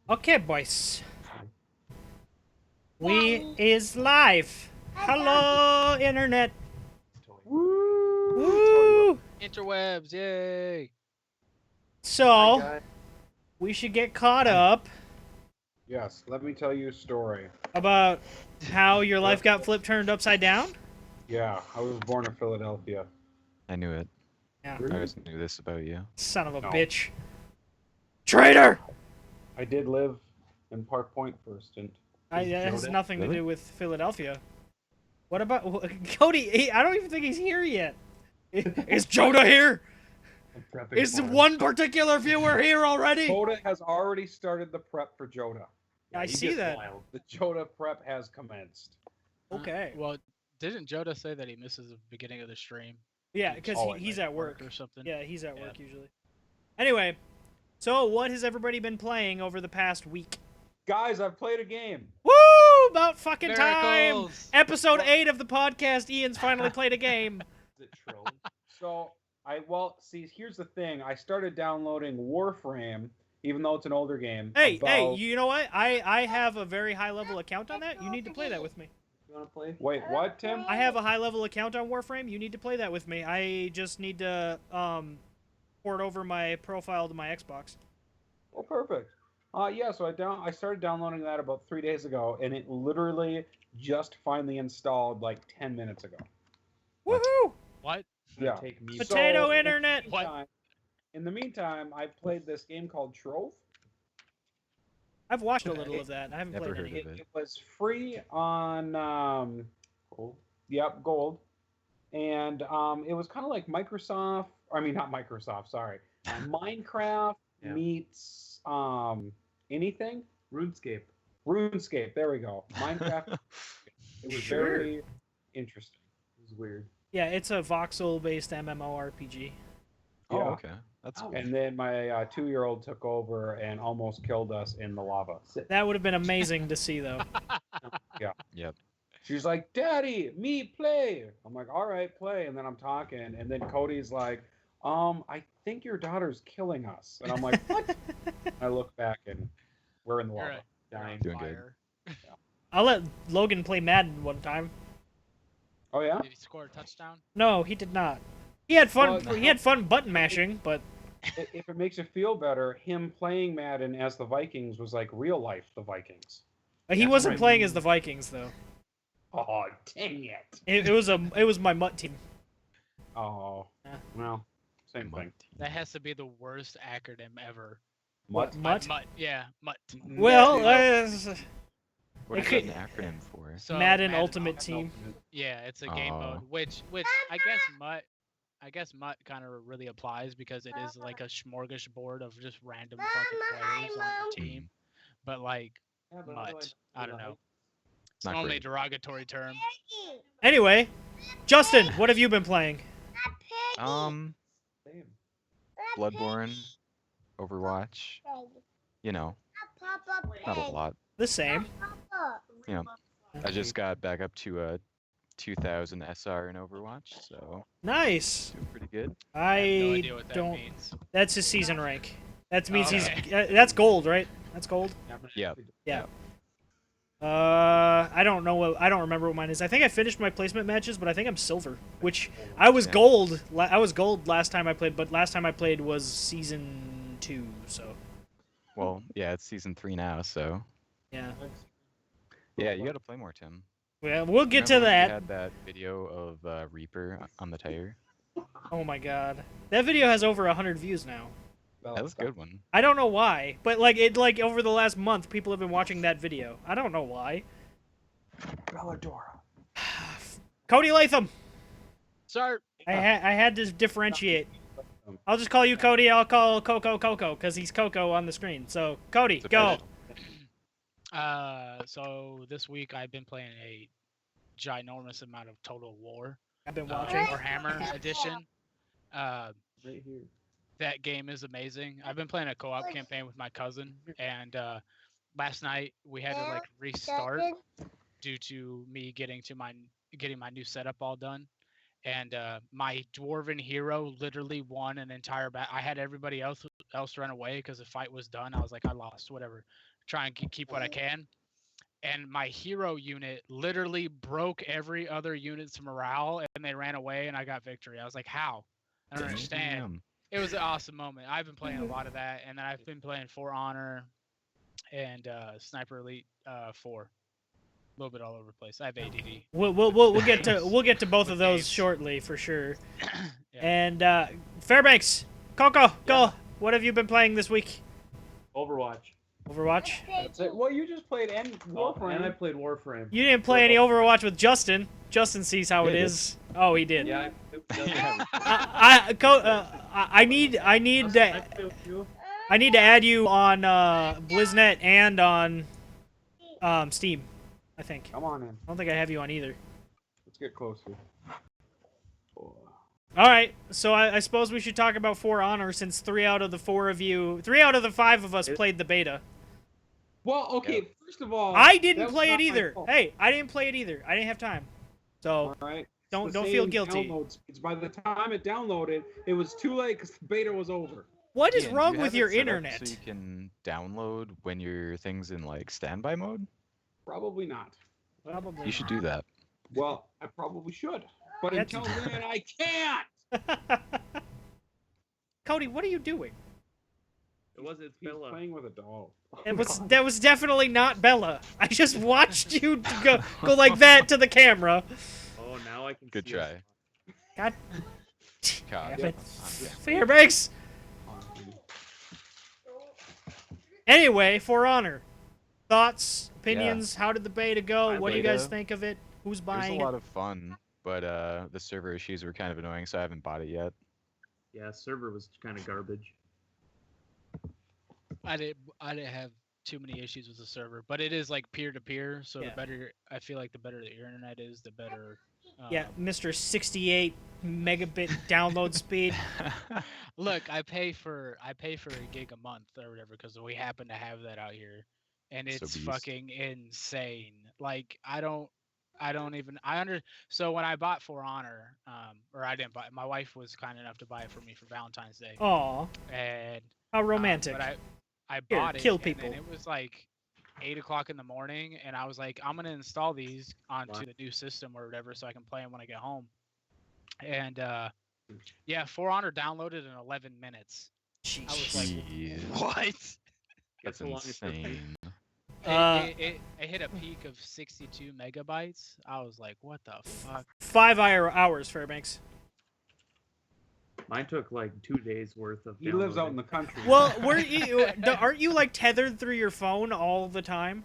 Okay, boys. We is live. Hello, internet. Woo! Interwebs, yay! So, we should get caught up Yes, let me tell you a story. about how your life got flipped turned upside down. Yeah, I was born in Philadelphia. I knew it. Yeah, I always knew this about you. son of a No. bitch. Traitor! I did live in Park Point for a stint. That has Joda? nothing to Really? do with Philadelphia. What about Cody? I don't even think he's here yet. Is Joda here? Is one particular viewer here already? Joda has already started the prep for Joda. I see that. The Joda prep has commenced. Okay. Well, didn't Joda say that he misses the beginning of the stream? Yeah, because Oh, he's at work. or something. Yeah, he's at Yeah. work usually. Anyway, so what has everybody been playing over the past week? Guys, I've played a game. Woo! About fucking time! Miracles! Episode 8 of the podcast, Ian's finally played a game. So here's the thing. I started downloading Warframe, even though it's an older game. Hey, about- you know what? I have a very high level account on that. You need to play that with me. You want to play? Wait, what, Tim? I have a high level account on Warframe. You need to play that with me. I just need to port over my profile to my Xbox. Oh, perfect. Yeah. So I started downloading that about 3 days ago, and it literally just finally installed like 10 minutes ago. Woohoo! What? Yeah. Take me. Potato So, internet. In the meantime, I played this game called Trove. I've watched a little of that. I haven't Never played heard any. of it. It was free on Gold. Yep, Gold, and it was kind of like Microsoft. I mean, not Microsoft. Sorry, Minecraft Yeah. meets anything. RuneScape. RuneScape. There we go. Minecraft. It was Sure. very interesting. It was weird. Yeah, it's a voxel-based MMORPG. Oh, Yeah. okay. That's Oh. And then my 2-year-old took over and almost killed us in the lava. That would have been amazing to see, though. Yep. She's like, "Daddy, me play." I'm like, "All right, play." And then I'm talking, and then Cody's like, I think your daughter's killing us." And I'm like, "What?" I look back, and we're in the You're lava. right. Dying. Doing good. Fire. I'll let Logan play Madden one time. Oh yeah. Did he score a touchdown? No, he did not. He had fun. Well, He had fun button mashing, but If it makes you feel better, him playing Madden as the Vikings was like real life the Vikings. he That's wasn't right. playing as the Vikings though. Oh dang it! It was my mutt team. Oh Yeah. well, same Mutt thing. team. That has to be the worst acronym ever. Mutt. Mutt. Mutt. Yeah, Mutt. Well, What It is could- that an acronym for? So Madden Ultimate Team. Yeah, it's a game Oh. mode, which I guess Mutt kind of really applies because it is like a smorgasbord of just random fucking players on the team. But like Yeah, but Mutt, otherwise, I don't know. It's Not only a great. derogatory term. Anyway, Justin, what have you been playing? Um, same. Bloodborne, Overwatch. You know, not a lot. The same. You know, I just got back up to a 2000 SR in Overwatch, so Nice. doing pretty good. I have no I idea what that don't. means. That's his season rank. That means Okay. he's. That's gold, right? That's gold. Yep. Yeah. I don't know what. I don't remember what mine is. I think I finished my placement matches, but I think I'm silver. Which I was Yeah. gold. I was gold last time I played, but last time I played was season 2. So Well, yeah, it's season 3 now, so yeah. yeah, you got to play more, Tim. Well, we'll get to Remember when that. You had that video of Reaper on the tire. Oh my god, that video has over 100 views now. That was a good one. I don't know why, but like over the last month, people have been watching that video. I don't know why. Belladora. Cody Latham. Start. I had to differentiate. I'll just call you Cody. I'll call Coco because he's Coco on the screen. So Cody, It's go. okay. So this week I've been playing a ginormous amount of Total War, I've been watching. Warhammer edition. Right here. That game is amazing. I've been playing a co-op campaign with my cousin, and last night we had to like restart due to me getting my new setup all done. And my dwarven hero literally won an entire battle. I had everybody else run away because the fight was done. I was like, I lost, whatever. try and keep what I can. And my hero unit literally broke every other unit's morale, and they ran away, and I got victory. I was like, how? I don't understand. Damn. It was an awesome moment. I've been playing a lot of that, and then I've been playing For Honor and Sniper Elite 4. A little bit all over the place. I have ADD. We'll get to both With of those games. shortly for sure. Yeah. And Fairbanks, Coco, go. What have you been playing this week? Overwatch. Overwatch. That's it. Well, you just played Warframe. And I Warframe. played Warframe. You didn't play any Overwatch with Justin. Justin sees how it Yeah, I did. is. Oh, he did. Yeah. Yeah. I need to add you on BlizzNet and on Steam. I think. Come on in. I don't think I have you on either. Let's get closer. All right, so I suppose we should talk about For Honor since 3 out of the 5 of us played the beta. Well, okay. First of all, I didn't that play was it not my either. fault. Hey, I didn't play it either. I didn't have time. So All right. don't The feel same guilty. download speeds. By the time it downloaded, it was too late because the beta was over. What is Ian, do wrong you with have it your set up internet? So you can download when your thing's in like standby mode. Probably not. Probably. You should do that. Well, I probably should, but That's- until then, I can't. Cody, what are you doing? It wasn't He's Bella. playing with a doll. That was definitely not Bella. I just watched you go like that to the camera. Oh, now I can Good see try. it. God God. damn it. I'm down. Fairbanks. Anyway, For Honor. Thoughts, opinions, how did the beta go? I What do you guys beta. think of it? Who's It was a buying lot it? of fun, but the server issues were kind of annoying, so I haven't bought it yet. Yeah, server was kind of garbage. I didn't have too many issues with the server, but it is like peer to peer. So Yeah. the better I feel like the better the internet is, the better. Yeah, Mr. 68 megabit download speed. Look, I pay for a gig a month or whatever because we happen to have that out here, and So it's beast. fucking insane. Like So when I bought For Honor, or I didn't buy it, my wife was kind enough to buy it for me for Valentine's Day, Aw, and how romantic. but I Here, bought it, kill and people. then it was like 8 o'clock in the morning, and I was like, I'm gonna install these onto Wow. the new system or whatever, so I can play them when I get home. And yeah, For Honor downloaded in 11 minutes. I was like, Jeez. what? That's Guess how long it took me. insane. It hit a peak of 62 megabytes. I was like, what the fuck? 5 hours, Fairbanks. Mine took like 2 days worth of. He lives out downloading. in the country. Well, aren't you like tethered through your phone all the time?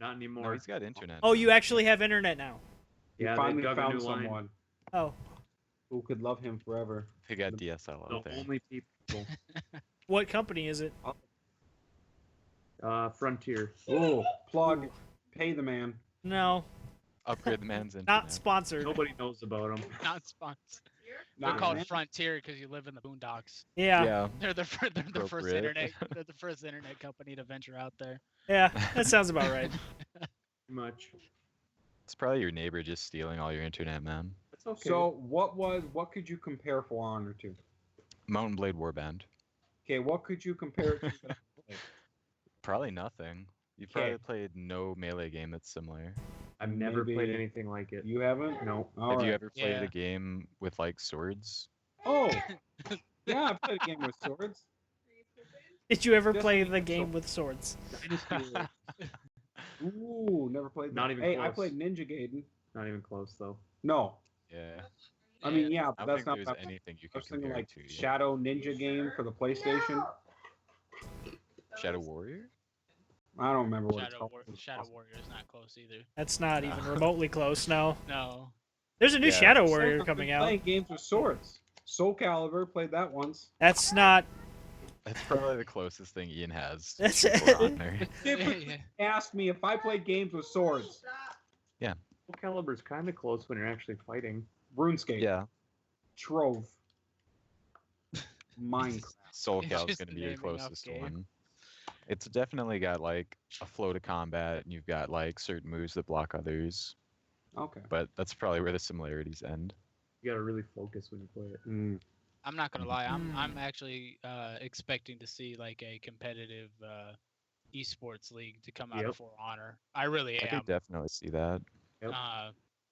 Not anymore. No, he's got internet. Oh, you actually have internet now. He Yeah, they finally dug a found new line. someone Oh, who could love him forever. They got DSL The out there. only people. what company is it? Frontier. Oh, plug. Pay the man. No, Upgrade the man's internet. not sponsored. Nobody knows about them. Not sponsored. They're Not called man. Frontier because you live in the boondocks. Yeah, Yeah. They're the first Appropriate. internet. They're the first internet company to venture out there. yeah, that sounds about right. Too much. It's probably your neighbor just stealing all your internet, man. That's okay. So what could you compare For Honor to? Mountain Blade Warband. Okay, what could you compare it to? Probably nothing. You've Okay. probably played no melee game that's similar. I've never played maybe- anything like it. You haven't? No. All Have right. you ever played Yeah. a game with like swords? Oh, yeah, I played a game with swords. Did you ever play Definitely the so. game with swords? Dynasty Warriors. Ooh, never played that. Not even Hey, I close. played Ninja Gaiden. Not even close though. No, Yeah. I mean, yeah, I but don't that's think not. there's That. anything you I could was thinking compare like it to. yet. Shadow Ninja game for the PlayStation. Shadow Warrior? I don't remember what it's called. Shadow Warrior is not close either. That's not even remotely close. No, No. there's a new Yeah. Shadow I've Warrior been coming out. Playing games with swords. Soul Calibur, played that once. That's not. That's probably the closest thing Ian has. to That's- For Honor. Typically asked me if I played games with swords. Soul Calibur's kind of close when you're actually fighting. RuneScape. Yeah. Trove. Minecraft. Soul It's Cal's just gonna be your naming off closest game. one. It's definitely got like a flow to combat, and you've got like certain moves that block others. Okay. But that's probably where the similarities end. You gotta really focus when you play it. Mm. I'm not gonna lie. Mm. I'm actually expecting to see like a competitive esports league to come out Yep. of For Honor. I really I am. could definitely see that. Yep.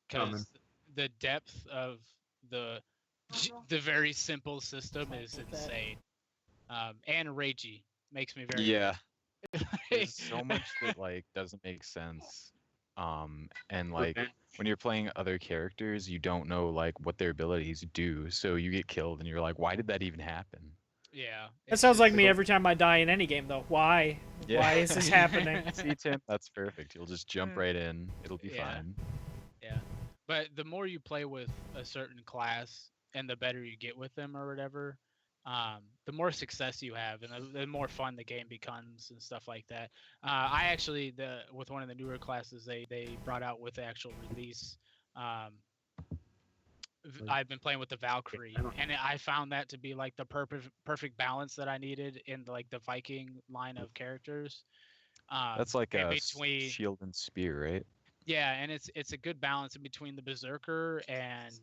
Because Coming. the depth of the very simple system is With that. insane. And ragey makes me very Yeah. There's so much that like doesn't make sense. And like when you're playing other characters, you don't know like what their abilities do, so you get killed and you're like, why did that even happen? Yeah. That it's sounds like just- me every time I die in any game, though. Why? Yeah. Why is this happening? See, Tim, that's perfect. You'll just jump right in. It'll be Yeah. fine. Yeah. But the more you play with a certain class and the better you get with them or whatever, the more success you have and the more fun the game becomes and stuff like that. I actually with one of the newer classes they brought out with the actual release. I've been playing with the Valkyrie, and I found that to be like the perfect balance that I needed in like the Viking line of characters. That's like in a between, shield and spear, right? yeah, and it's a good balance in between the Berserker and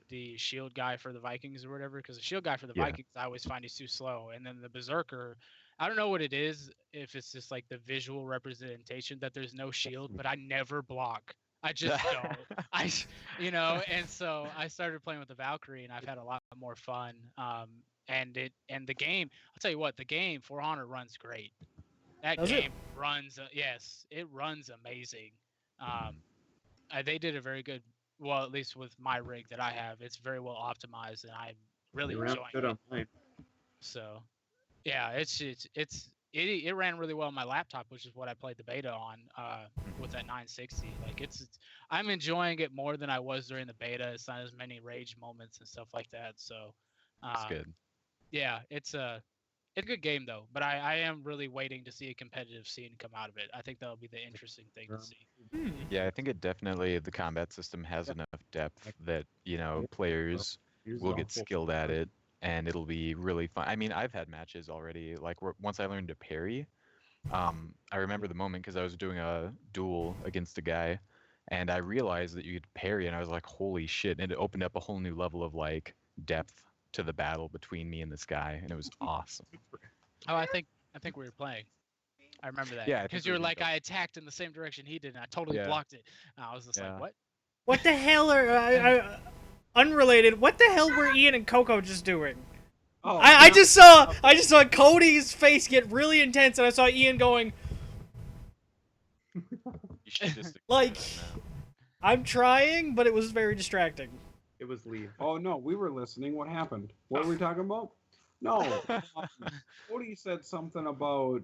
the shield guy for the Vikings or whatever. Because the shield guy for the Yeah. Vikings, I always find he's too slow, and then the Berserker, I don't know what it is. If it's just like the visual representation that there's no shield, but I never block. I just don't. And so I started playing with the Valkyrie, and I've had a lot more fun. And the game, I'll tell you what, the game For Honor runs great. That Does it? game runs, yes, it runs amazing. They did a very good, well, at least with my rig that I have, it's very well optimized, and I'm really It ran enjoying good it. on mine. So, yeah, it ran really well on my laptop, which is what I played the beta on with that 960. Like I'm enjoying it more than I was during the beta. It's not as many rage moments and stuff like that. So, That's good. yeah, it's a good game though. But I am really waiting to see a competitive scene come out of it. I think that'll be the interesting thing to see. Hmm. Yeah, I think it definitely the combat system has enough depth that, players Here's will the get awful skilled at part. it and it'll be really fun. I mean, I've had matches already like once I learned to parry, I remember the moment because I was doing a duel against a guy and I realized that you could parry and I was like, holy shit, and it opened up a whole new level of like depth to the battle between me and this guy and it was awesome. Oh, I think we were playing. I remember that. Yeah, I think Because we you were did like, go. I attacked in the same direction he did, and I totally Yeah. blocked it. And I was just Yeah. like, what? What the hell are unrelated? What the hell were Ian and Coco just doing? Oh, I just saw Cody's face get really intense, and I saw Ian going, You should just Like- accept it now. "I'm trying," but it was very distracting. It was leave. Oh no, we were listening. What happened? What were we talking about? No, Cody said something about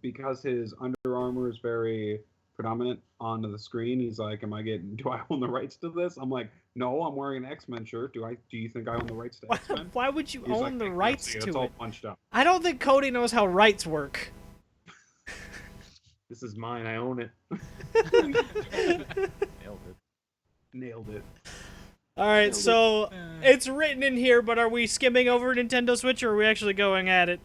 because his Under Armour is very predominant onto the screen. He's like, "Do I own the rights to this?" I'm like, "No, I'm wearing an X-Men shirt. Do you think I own the rights to X-Men?" Why would you He's own like, the "I can't rights see, it's to all it? punched up. I don't think Cody knows how rights work. This is mine. I own it. Nailed it. Nailed it. All right, so it's written in here, but are we skimming over Nintendo Switch, or are we actually going at it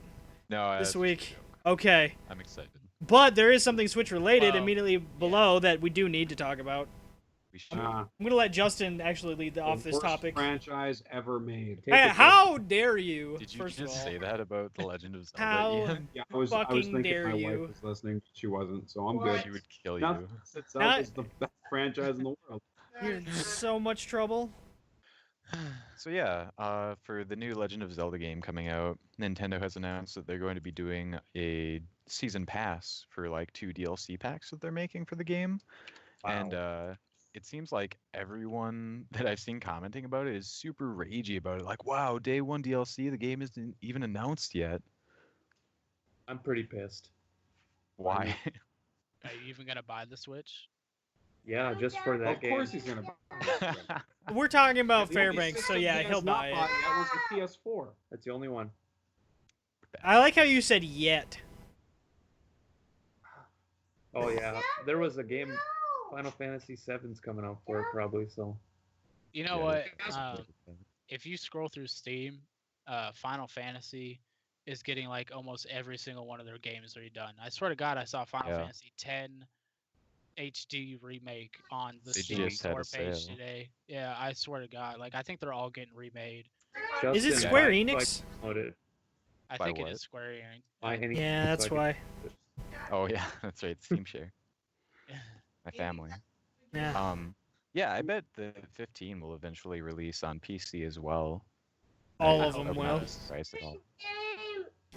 No, this that's just a week? joke. Okay, I'm excited. but there is something Switch related Well, immediately below that we do need to talk about. We should. I'm gonna let Justin actually lead off this Worst topic. franchise ever made. Take Hey, it, how dare you? Did you First of just all, say that about The Legend of Zelda? How Ian? Yeah, I was fucking thinking dare my you. wife was listening. She wasn't, so I'm She good. would kill you. Nothing sits Not- out as the best franchise in the world. you're in so much trouble. So yeah, for the new Legend of Zelda game coming out, Nintendo has announced that they're going to be doing a season pass for like 2 DLC packs that they're making for the game. And it seems like everyone that I've seen commenting about it is super ragey about it. Like, wow, day 1 DLC, the game isn't even announced yet. I'm pretty pissed. Why? Are you even gonna buy the Switch? Yeah, just for that Of game. course he's gonna buy it. We're talking about The only Fairbanks, so system yeah, he has he'll not buy it. bought yet was the PS4. That's the only one. I like how you said "yet." Oh yeah, there was a game, Final Fantasy VII's coming out for it probably. So You know Yeah, what? that's If you scroll through Steam, Final Fantasy is getting like almost every single one of their games redone. I swear to God, I saw Final Yeah. Fantasy X HD remake on the They Steam just had a store page sale. today. Yeah, I swear to God, like I think they're all getting remade. Is it Justin, Square why- Enix? why download it? I By think what? it is Square Enix. Buy anything Yeah, so that's I can- why. Oh yeah, that's right. Steam Share. My family. Yeah. Yeah, I bet the 15 will eventually release on PC as well. All I of hope them it would not will. be does. surprised at all.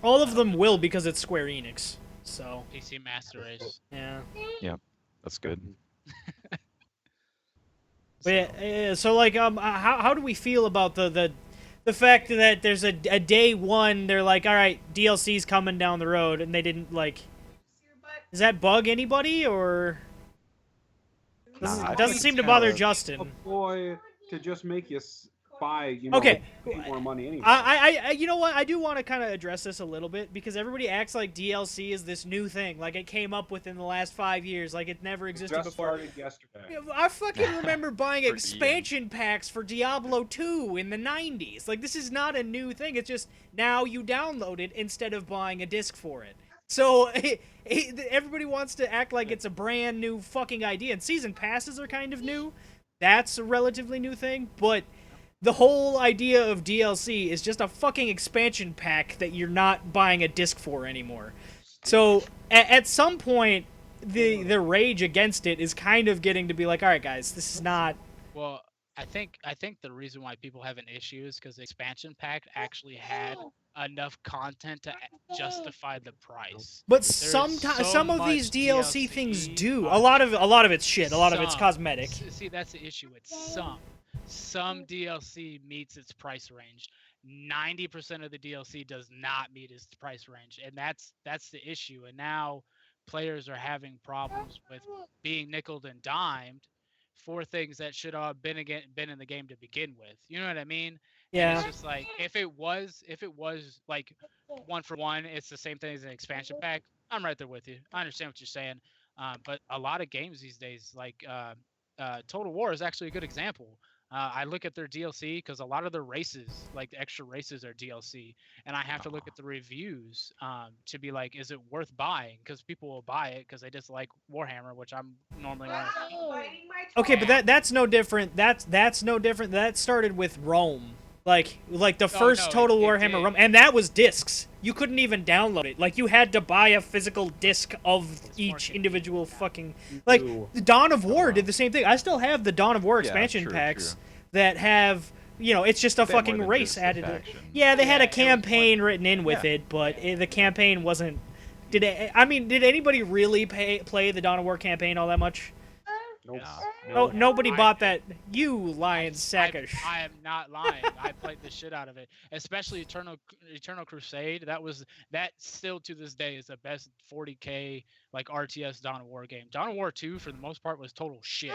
All I of hope them it will does. because it's Square Enix. So PC Master Race. yeah. Yep, that's good. But So, yeah, so like how do we feel about the fact that there's a day one they're like, all right, DLC's coming down the road, and they didn't like. Does that bug anybody or Nah, I doesn't think seem it's to bother kinda- A Justin? ploy to just make you buy, Okay. pay more money anyway. I you know what? I do want to kind of address this a little bit because everybody acts like DLC is this new thing, like it came up within the last 5 years, like it never existed Just before. started yesterday. Yeah, I fucking remember buying For Ian. expansion packs for Diablo 2 in the 90s. Like, this is not a new thing. It's just now you download it instead of buying a disc for it. So, everybody wants to act like it's a brand new fucking idea. And season passes are kind of new. That's a relatively new thing. But the whole idea of DLC is just a fucking expansion pack that you're not buying a disc for anymore. So, at some point, the rage against it is kind of getting to be like, all right, guys, this is not. well, I think the reason why people have an issue is because the expansion pack actually had enough content to justify the price. But There's sometimes so some of these much DLC things do. A content. lot of it's shit. A lot of it's Some. cosmetic. See, that's the issue. It's some DLC meets its price range. 90% of the DLC does not meet its price range, and that's the issue. And now players are having problems with being nickeled and dimed for things that should have been in the game to begin with. You know what I mean? And Yeah. it's just like if it was like one for one, it's the same thing as an expansion pack. I'm right there with you. I understand what you're saying. But a lot of games these days, like Total War, is actually a good example. I look at their DLC because a lot of their races, like the extra races, are DLC, and I have to look at the reviews to be like, is it worth buying? Because people will buy it because they just like Warhammer, which I'm normally one of. Okay, but that's no different. That's no different. That started with Rome. Like the first no, Total it Warhammer did. Rome, and that was discs. You couldn't even download it. Like you had to buy a physical disc of more each convenient individual now. fucking. Like Ooh. the Dawn of War wow. did the same thing. I still have the Dawn of War Yeah, expansion true, packs true. that have. It's just a Bit more fucking than race just the added. faction. Yeah, they had Yeah, a it was more campaign than- written in with Yeah. it, but the campaign wasn't. Did anybody really play the Dawn of War campaign all that much? Nope. No, nobody I bought did. that. You lying sack of I am not lying. I played the shit out of it, especially Eternal Crusade. That still to this day is the best 40K like RTS Dawn of War game. Dawn of War 2 for the most part was total shit.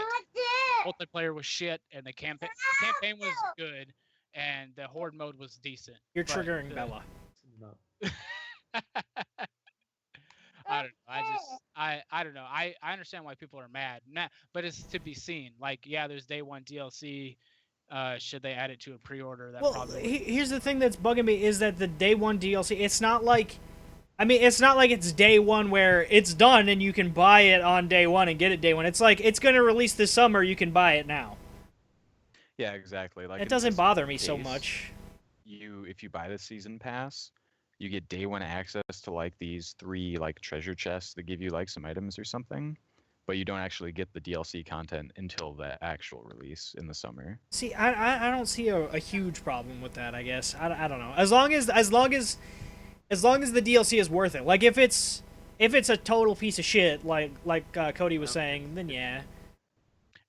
Multiplayer was shit, and the campaign was good, and the horde mode was decent. You're But triggering the- Bella. No. I don't know. I don't know. I understand why people are mad. But it's to be seen. Like, yeah, there's day one DLC. Should they add it to a pre-order? That Well, probably. here's the thing that's bugging me is that the day one DLC. It's not like, it's not like it's day one where it's done and you can buy it on day one and get it day one. It's like it's gonna release this summer. You can buy it now. Yeah, exactly. Like It in doesn't this bother me so case, much. If you buy the season pass, you get day one access to like these 3 like treasure chests that give you like some items or something, but you don't actually get the DLC content until the actual release in the summer. See, I don't see a huge problem with that. I guess I don't know. As long as the DLC is worth it. Like if it's a total piece of shit, like Cody was saying, then yeah.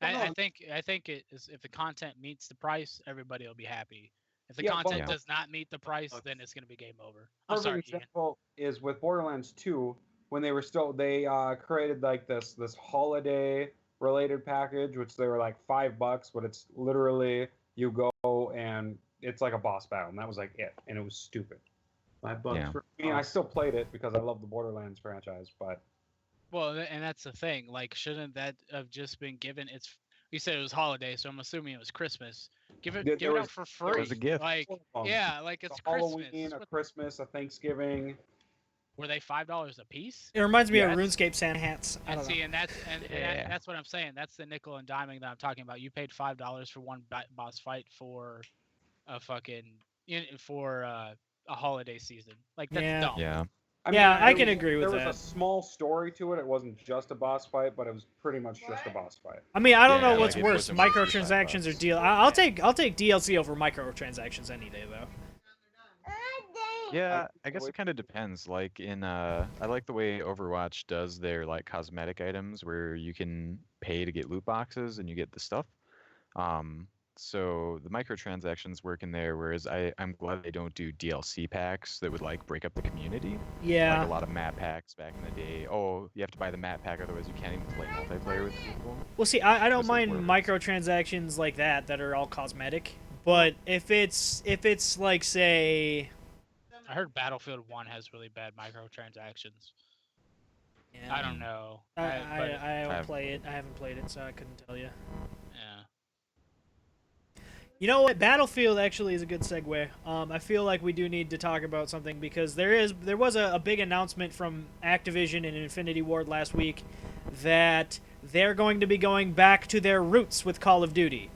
I think it is, if the content meets the price, everybody will be happy. If the Yeah, content but- does not meet the price, then it's gonna be game over. I'm Perfect sorry, Ian. example is with Borderlands 2 when they created like this holiday related package, which they were like $5, but it's literally you go and it's like a boss battle, and that was like it, and it was stupid. $5 Yeah. for. I mean, I still played it because I love the Borderlands franchise, but Well, and that's the thing. Like, shouldn't that have just been given? You said it was holiday, so I'm assuming it was Christmas. Give it There out was- for there free. was a gift. Like, yeah, like it's a Halloween, Christmas. a Christmas, a Thanksgiving. Were they $5 a piece? It reminds me Yeah, of RuneScape Santa hats. I And don't know. see, and Yeah. that's what I'm saying. That's the nickel and diming that I'm talking about. You paid $5 for one boss fight for a fucking for a holiday season. Like that's Yeah. dumb. Yeah. Yeah, I there can was- agree with there that. was a small story to it. It wasn't just a boss fight, but it was pretty much just a boss fight. I mean, I don't Yeah, know like, what's it worse, wasn't worth your microtransactions or $5. deal. I'll take DLC over microtransactions any day though. Yeah, I guess would- it kind of depends. Like I like the way Overwatch does their like cosmetic items where you can pay to get loot boxes and you get the stuff. Um, so the microtransactions work in there, whereas I'm glad they don't do DLC packs that would like break up the community. Like Yeah. a lot of map packs back in the day. Oh, you have to buy the map pack, otherwise you can't even play multiplayer with people. Well, see, I don't Doesn't mind work. microtransactions like that are all cosmetic. But if it's like say, I heard Battlefield 1 has really bad microtransactions. yeah, I don't know. I but don't I've- play it. I haven't played it, so I couldn't tell you. yeah. You know what? Battlefield actually is a good segue. I feel like we do need to talk about something because there was a big announcement from Activision and Infinity Ward last week that they're going to be going back to their roots with Call of Duty.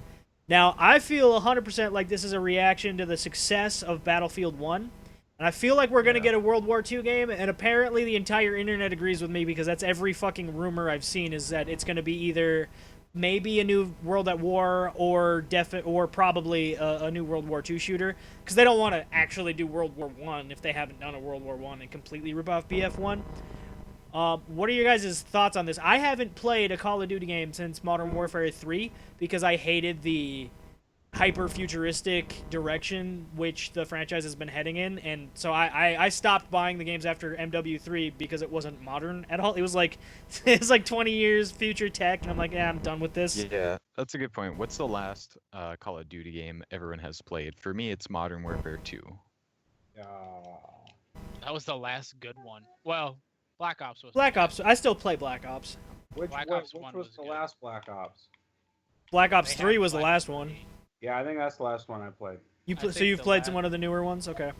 Now, I feel 100% like this is a reaction to the success of Battlefield 1. And I feel like we're going to get a World War II game, and apparently the entire internet agrees with me because that's every fucking rumor I've seen is that it's going to be either maybe a new World at War or probably a new World War II shooter because they don't want to actually do World War I if they haven't done a World War I and completely rip off BF1. What are your guys' thoughts on this? I haven't played a Call of Duty game since Modern Warfare 3 because I hated the hyper-futuristic direction which the franchise has been heading in, and so I stopped buying the games after MW3 because it wasn't modern at all. It was like 20 years future tech, and I'm like, yeah, I'm done with this. Yeah, that's a good point. What's the last Call of Duty game everyone has played? For me, it's Modern Warfare 2. That was the last good one. Well, Black Ops was. Black Ops, I still play Black Ops. Which Black wa- Ops which 1 was was the good. last Black Ops? Black Ops They 3 had was the Black last Ops one. 3. Yeah, I think that's the last one I played. You I so think you've the played some last- one of the newer ones? Okay.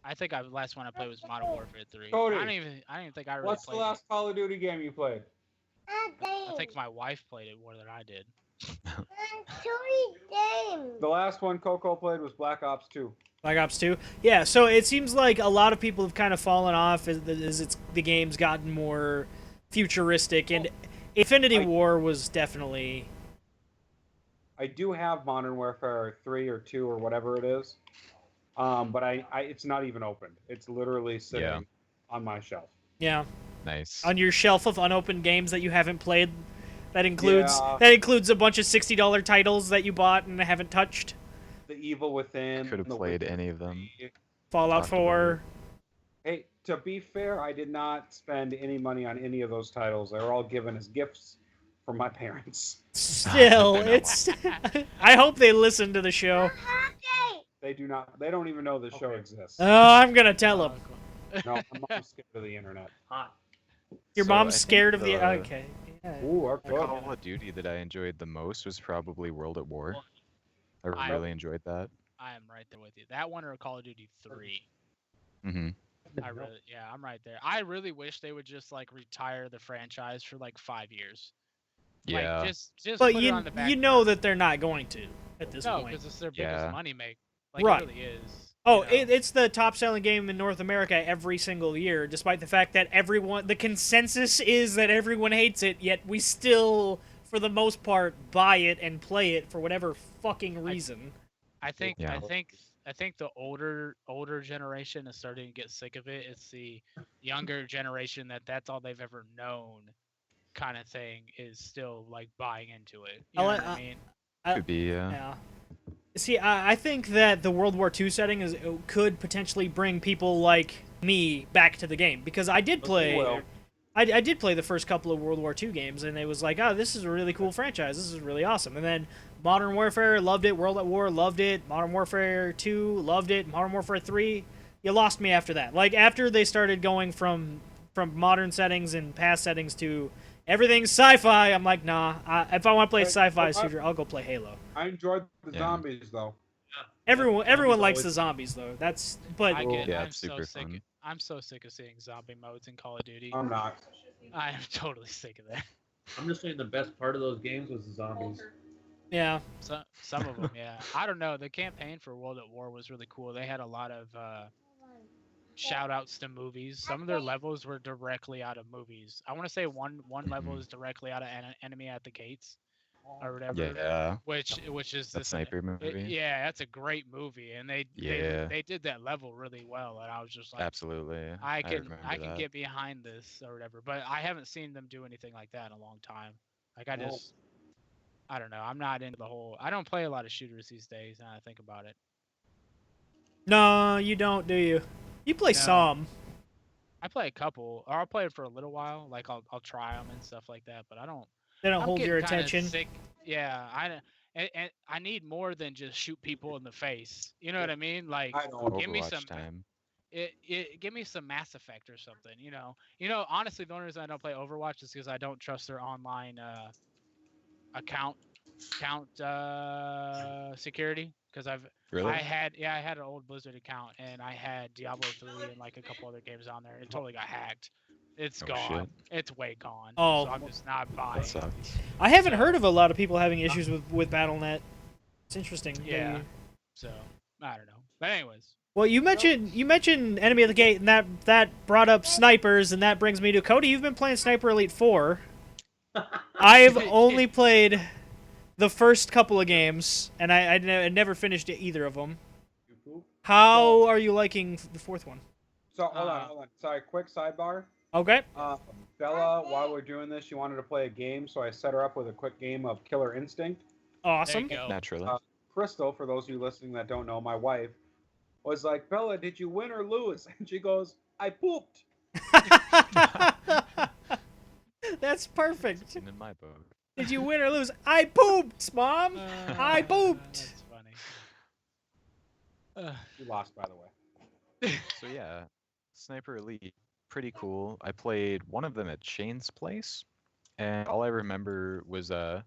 I think the last one I played was Modern Warfare 3. Cody, I don't even think I really What's the played last Call of Duty game you played? it. I think my wife played it more than I did. The last one Coco played was Black Ops 2. Black Ops 2. Yeah, so it seems like a lot of people have kind of fallen off as the game's gotten more futuristic, and Infinity War was definitely. I do have Modern Warfare 3 or 2 or whatever it is, but I it's not even opened. It's literally sitting Yeah. on my shelf. Yeah, Nice. on your shelf of unopened games that you haven't played. That includes Yeah. a bunch of $60 titles that you bought and haven't touched. The Evil Within. Could have The played Witcher any of them. 3. Fallout Talked about 4. Hey, to be fair, I did not spend any money on any of those titles. They were all given as gifts from my parents. Still, I know. it's. I hope they listen to the show. They do not. They don't even know the show exists. Oh, I'm gonna tell them. No, my mom's scared of the internet. Hot. Your So I mom's think scared of the. the- Okay. Yeah. Ooh, our Okay. God. Call of Duty that I enjoyed the most was probably World at War. I I- really enjoyed that. I am right there with you. That one or Call of Duty 3. Mm-hmm. I'm right there. I really wish they would just like retire the franchise for like 5 years. Yeah. Like, just But put it on the back you know burner. that they're not going to at this No, point. because it's their biggest Yeah. money make. Like Right. it really is. Oh, you know? it's the top selling game in North America every single year, despite the fact that the consensus is that everyone hates it, yet we still, for the most part, buy it and play it for whatever fucking reason. I think Yeah. I think the older generation is starting to get sick of it. It's the younger generation that's all they've ever known, kind of thing, is still like buying into it. You know what I mean? Could be, yeah. Yeah. See, I think that the World War II setting could potentially bring people like me back to the game because I did play. Well, I did play the first couple of World War II games, and it was like, oh, this is a really cool franchise. This is really awesome. And then Modern Warfare, loved it. World at War, loved it. Modern Warfare 2, loved it. Modern Warfare 3, you lost me after that. Like, after they started going from modern settings and past settings to everything's sci-fi, I'm like, nah. If I want to play a sci-fi shooter, I'll go play Halo. I enjoyed the Yeah. zombies though. Everyone likes always- the zombies, though. But I get. Yeah, I'm it's so super sick. fun. I'm so sick of seeing zombie modes in Call of Duty. I'm not. I am totally sick of that. I'm just saying the best part of those games was the zombies. yeah. Some of them, yeah. I don't know. The campaign for World at War was really cool. They had a lot of shout outs to movies. Some of their levels were directly out of movies. I want to say one level is directly out of Enemy at the Gates or whatever. Yeah, Which is that just sniper movie. yeah, that's a great movie, and Yeah. they did that level really well, and I was just like, Absolutely. I can remember can that. get behind this or whatever, but I haven't seen them do anything like that in a long time. Like I don't know. I'm not into the whole. I don't play a lot of shooters these days. Now I think about it. No, you don't, do you? You play No. some. I play a couple, or I'll play it for a little while. Like I'll try them and stuff like that. But I don't. They don't I'm hold your getting kinda attention. Sick. Yeah, and I need more than just shoot people in the face. You know what I mean? Like I don't. give me Overwatch some. time. Give me some Mass Effect or something. You know. Honestly, the only reason I don't play Overwatch is because I don't trust their online account security. Because Really? I had an old Blizzard account and I had Diablo 3 and like a couple other games on there. It totally got hacked. It's Oh, gone. shit. It's way gone. Oh. So I'm just not buying. That sucks. I haven't heard of a lot of people having issues with Battle.net. It's interesting. Yeah. Maybe. So I don't know. But anyways, Well, you mentioned Enemy at the Gate, and that brought up snipers, and that brings me to Cody. You've been playing Sniper Elite 4. I've only played the first couple of games, and I never finished either of them. You poop? How are you liking the fourth one? So hold on. Sorry, quick sidebar. Okay. Bella, while we're doing this, she wanted to play a game, so I set her up with a quick game of Killer Instinct. Awesome. there you go. Naturally. Crystal, for those of you listening that don't know, my wife, was like, Bella, did you win or lose? And she goes, I pooped. That's perfect. in my book. Did you win or lose? I pooped, Mom. I pooped. That's funny. You lost, by the way. So yeah, Sniper Elite, pretty cool. I played one of them at Shane's place, and all I remember was I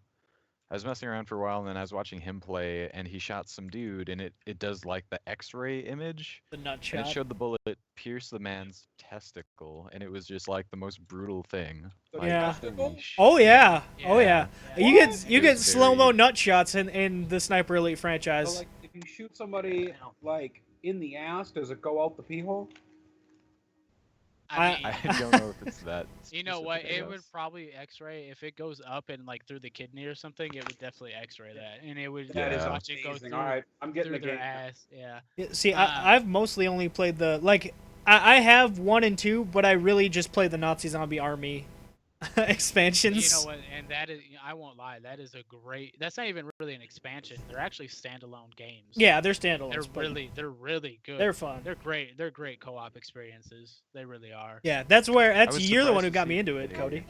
was messing around for a while, and then I was watching him play, and he shot some dude, and it does like the X-ray image, The nut and it shot. showed the bullet pierce the man's testicle, and it was just like the most brutal thing. The Like, Yeah. testicle? holy Oh shit. yeah. Oh yeah. Yeah. You What? get It was slow mo very- nut shots in the Sniper Elite So, franchise. like, if you shoot somebody, like, in the ass, does it go out the pee hole? I mean, I don't know if it's that. you know what? specific, I It would guess. probably X-ray if it goes up and like through the kidney or something. It would definitely X-ray that, and it would That is Yeah. watch it go amazing. through, All right, I'm getting through the their game. ass. Yeah. Yeah, see, Uh, I've mostly only played I have 1 and 2, but I really just played the Nazi Zombie Army expansions. You know what? And that is, I won't lie, that is a great. That's not even really an expansion. They're actually standalone games. Yeah, they're standalones. They're but really good. they're fun. They're great. They're great co-op experiences. They really are. Yeah, that's was you're the one surprised who to got see me into that it, they- Cody.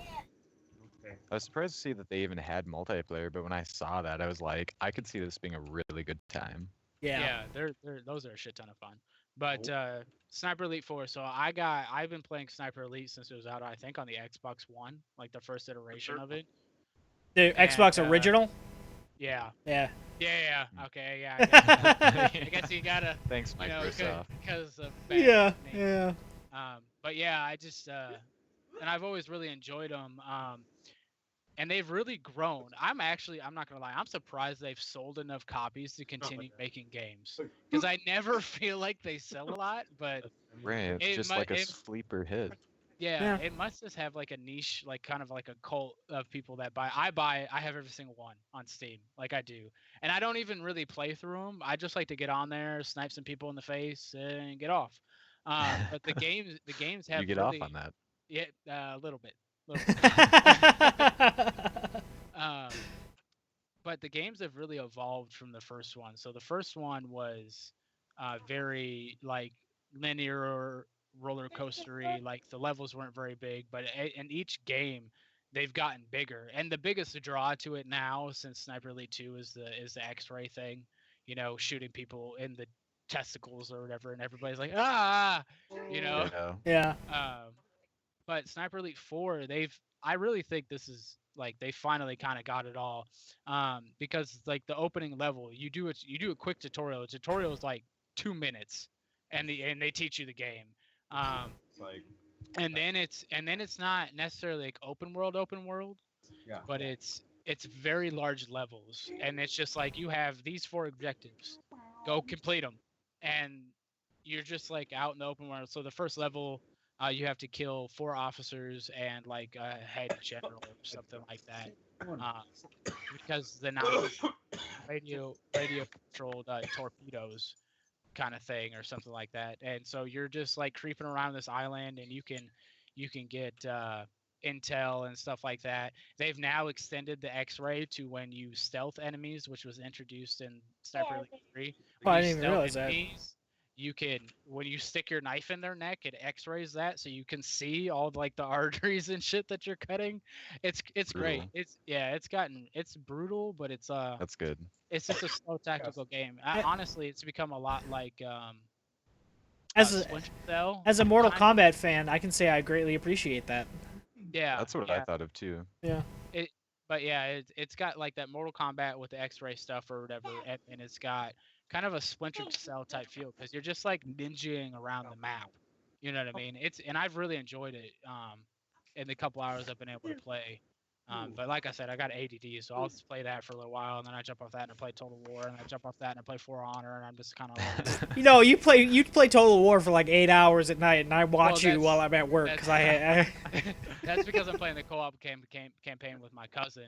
Okay. I was surprised to see that they even had multiplayer, but when I saw that, I was like, I could see this being a really good time. Yeah. they're those are a shit ton of fun. But Sniper Elite 4. So I've been playing Sniper Elite since it was out. I think on the Xbox One, like the first iteration of it. The Xbox And, original? Yeah. Yeah. Yeah. Mm. Okay. Yeah. I guess you gotta. Thanks, You know, Microsoft. because of Yeah. bad names. Yeah. But yeah, I just and I've always really enjoyed them. And they've really grown. I'm not gonna lie, I'm surprised they've sold enough copies to continue making games. Because I never feel like they sell a lot, but Right, it's It just mu- like a it- sleeper hit. yeah, Yeah. it must just have like a niche, like kind of like a cult of people that buy. I have every single one on Steam, like I do. And I don't even really play through them. I just like to get on there, snipe some people in the face, and get off. But the games have You get really, off on that. Yeah, a little bit. But the games have really evolved from the first one. So the first one was very like linear roller coastery. Like the levels weren't very big, but in each game they've gotten bigger. And the biggest draw to it now, since Sniper Elite 2 is the X-ray thing, you know, shooting people in the testicles or whatever, and everybody's like, ah, you know. Yeah. Yeah. But Sniper Elite 4, I really think this is like they finally kind of got it all, because like the opening level, you do a quick tutorial. The tutorial is like 2 minutes, and they teach you the game. It's like, And then it's not necessarily like open world, yeah. but it's very large levels, and it's just like you have these 4 objectives, go complete them, and you're just like out in the open world. So the first level, you have to kill 4 officers and like a head general or something like that. Because the Nazis radio controlled torpedoes kind of thing or something like that. And so you're just like creeping around this island, and you can get intel and stuff like that. They've now extended the X-ray to when you stealth enemies, which was introduced in Sniper Elite 3. Oh, When I you didn't even stealth realize that. enemies, you can, when you stick your knife in their neck, it X-rays that, so you can see all like the arteries and shit that you're cutting. It's great. Brutal. It's brutal, but That's good. it's just a slow tactical game. Yeah. Honestly, it's become a lot like As a Splinter Cell. as a Mortal kind Kombat fan, I can say I greatly appreciate that. Yeah, That's what I thought of too. But yeah, it's got like that Mortal Kombat with the X-ray stuff or whatever, and it's got kind of a Splinter Cell type feel because you're just like ninjaing around the map. You know what I mean? And I've really enjoyed it. In the couple hours I've been able to play. But like I said, I got ADD, so I'll just play that for a little while, and then I jump off that and I play Total War, and I jump off that and I play For Honor, and I'm just kind of like, You know, you play Total War for like 8 hours at night, and I watch Well, you while I'm at work because I that's because I'm playing the co-op campaign with my cousin.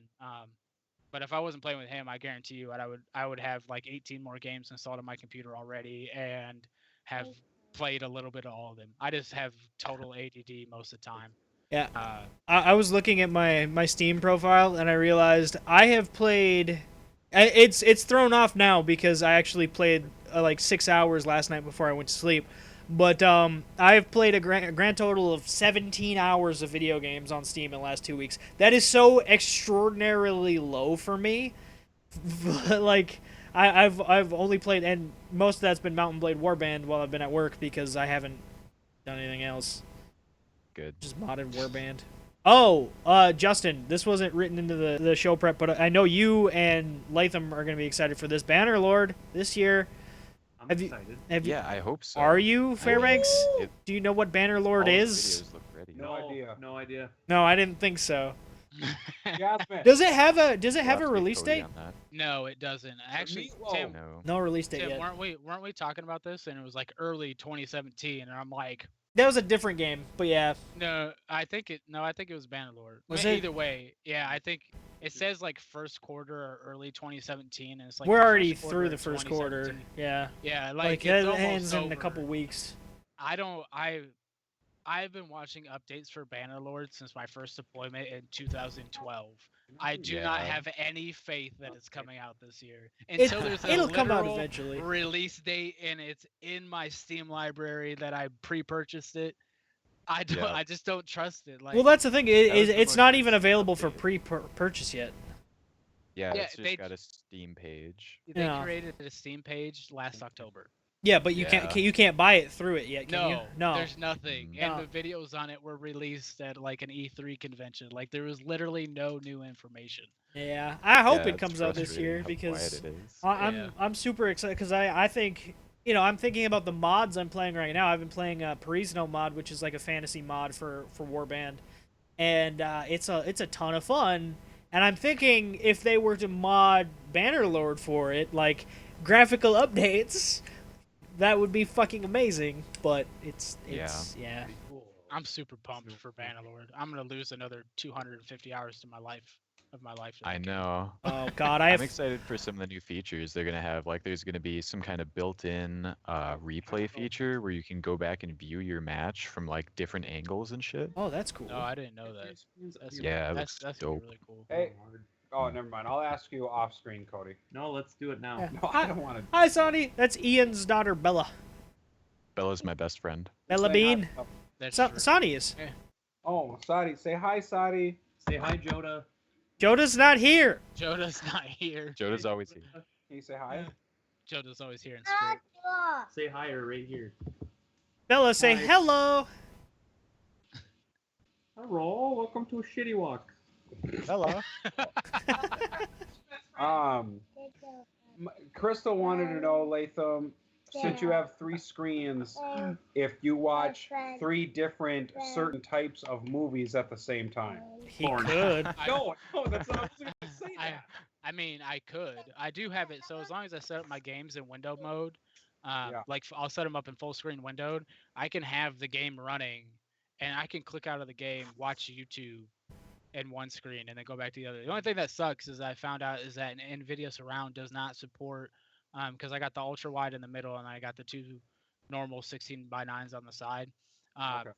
But if I wasn't playing with him, I guarantee you, I would have like 18 more games installed on my computer already, and have played a little bit of all of them. I just have total ADD most of the time. Yeah. I was looking at my Steam profile, and I realized I have played. It's thrown off now because I actually played like 6 hours last night before I went to sleep. But I've played a grand total of 17 hours of video games on Steam in the last 2 weeks. That is so extraordinarily low for me. Like I've only played, and most of that's been Mountain Blade Warband while I've been at work because I haven't done anything else. Good. Just modded Warband. Oh, Justin, this wasn't written into the show prep, but I know you and Latham are going to be excited for this. Bannerlord this year. I'm Have you- excited. Have I hope so. Are you, Fairbanks? It- Do you know what all Bannerlord the is? videos look ready. No idea. No idea. No, I didn't think so. Jasmine. Does it have a We'll have a to get release Cody date? on that. No, it doesn't. Actually, Meatloaf. Tim, No. No release date Tim, yet. weren't we talking about this? And it was like early 2017, and I'm like, That was a different game, but yeah. no, I think it was Bannerlord. Was Ma- it? Either way, yeah, I think it says like first quarter or early 2017, and it's like We're the already first quarter through of the first quarter. 2017. Yeah. Yeah, Like it's it almost ends in a over. couple weeks. I've been watching updates for Bannerlord since my first deployment in 2012. I do not Yeah. have any faith that it's coming out this year until there's a It'll come out literal eventually. release date and it's in my Steam library that I pre-purchased it. I don't. Yeah. I just don't trust it. Like, Well, that's the thing. That was the It's most not even recent available for update. pre-purchase yet. Yeah, Yeah, it's just they- got a Steam page. they Yeah. created a Steam page last October. Yeah, but you Yeah. you can't buy it through it yet, can you? No, No. there's nothing. Mm. And No. the videos on it were released at like an E3 convention. Like there was literally no new information. Yeah, I hope Yeah, it it's comes out this frustrating year how quiet because it is. Yeah. I'm super excited because I think I'm thinking about the mods I'm playing right now. I've been playing Parisno mod, which is like a fantasy mod for Warband, and it's a ton of fun. And I'm thinking if they were to mod Bannerlord for it, like graphical updates, that would be fucking amazing. But it's yeah. I'm super pumped for Bannerlord. I'm gonna lose another 250 hours to my life. I know. Oh god, I I'm have excited for some of the new features they're gonna have. Like, there's gonna be some kind of built-in replay feature where you can go back and view your match from like different angles and shit. Oh, that's cool. No, I didn't know that. That's Yeah, it that's looks gonna be dope. really cool. Hey. Oh, never mind. I'll ask you off screen, Cody. No, let's do it now. Yeah. No, I don't want to. Hi, Sonny. That's Ian's daughter, Bella. Bella's my best friend. Bella Bean. That's true. Sonny is. Oh, Sadi. Say hi, Sadi. Say hi, Joda. Joda's not here. Joda's not here. Joda's always here. Can you say hi? Joda's always here in spirit. Say hi or right here. Bella, say Hi. hello. Hello, welcome to Shitty Walk. Hello. Crystal wanted to know, Latham, since you have 3 screens, if you watch 3 different certain types of movies at the same time. He Porn. could. No, that's not. I was going to say that. I mean, I could. I do have it. So as long as I set up my games in window mode, Yeah. Like I'll set them up in full screen windowed. I can have the game running, and I can click out of the game, watch YouTube in one screen, and then go back to the other. The only thing that sucks is I found out is that NVIDIA Surround does not support, because I got the ultra wide in the middle and I got the two normal 16:9s on the side. Okay.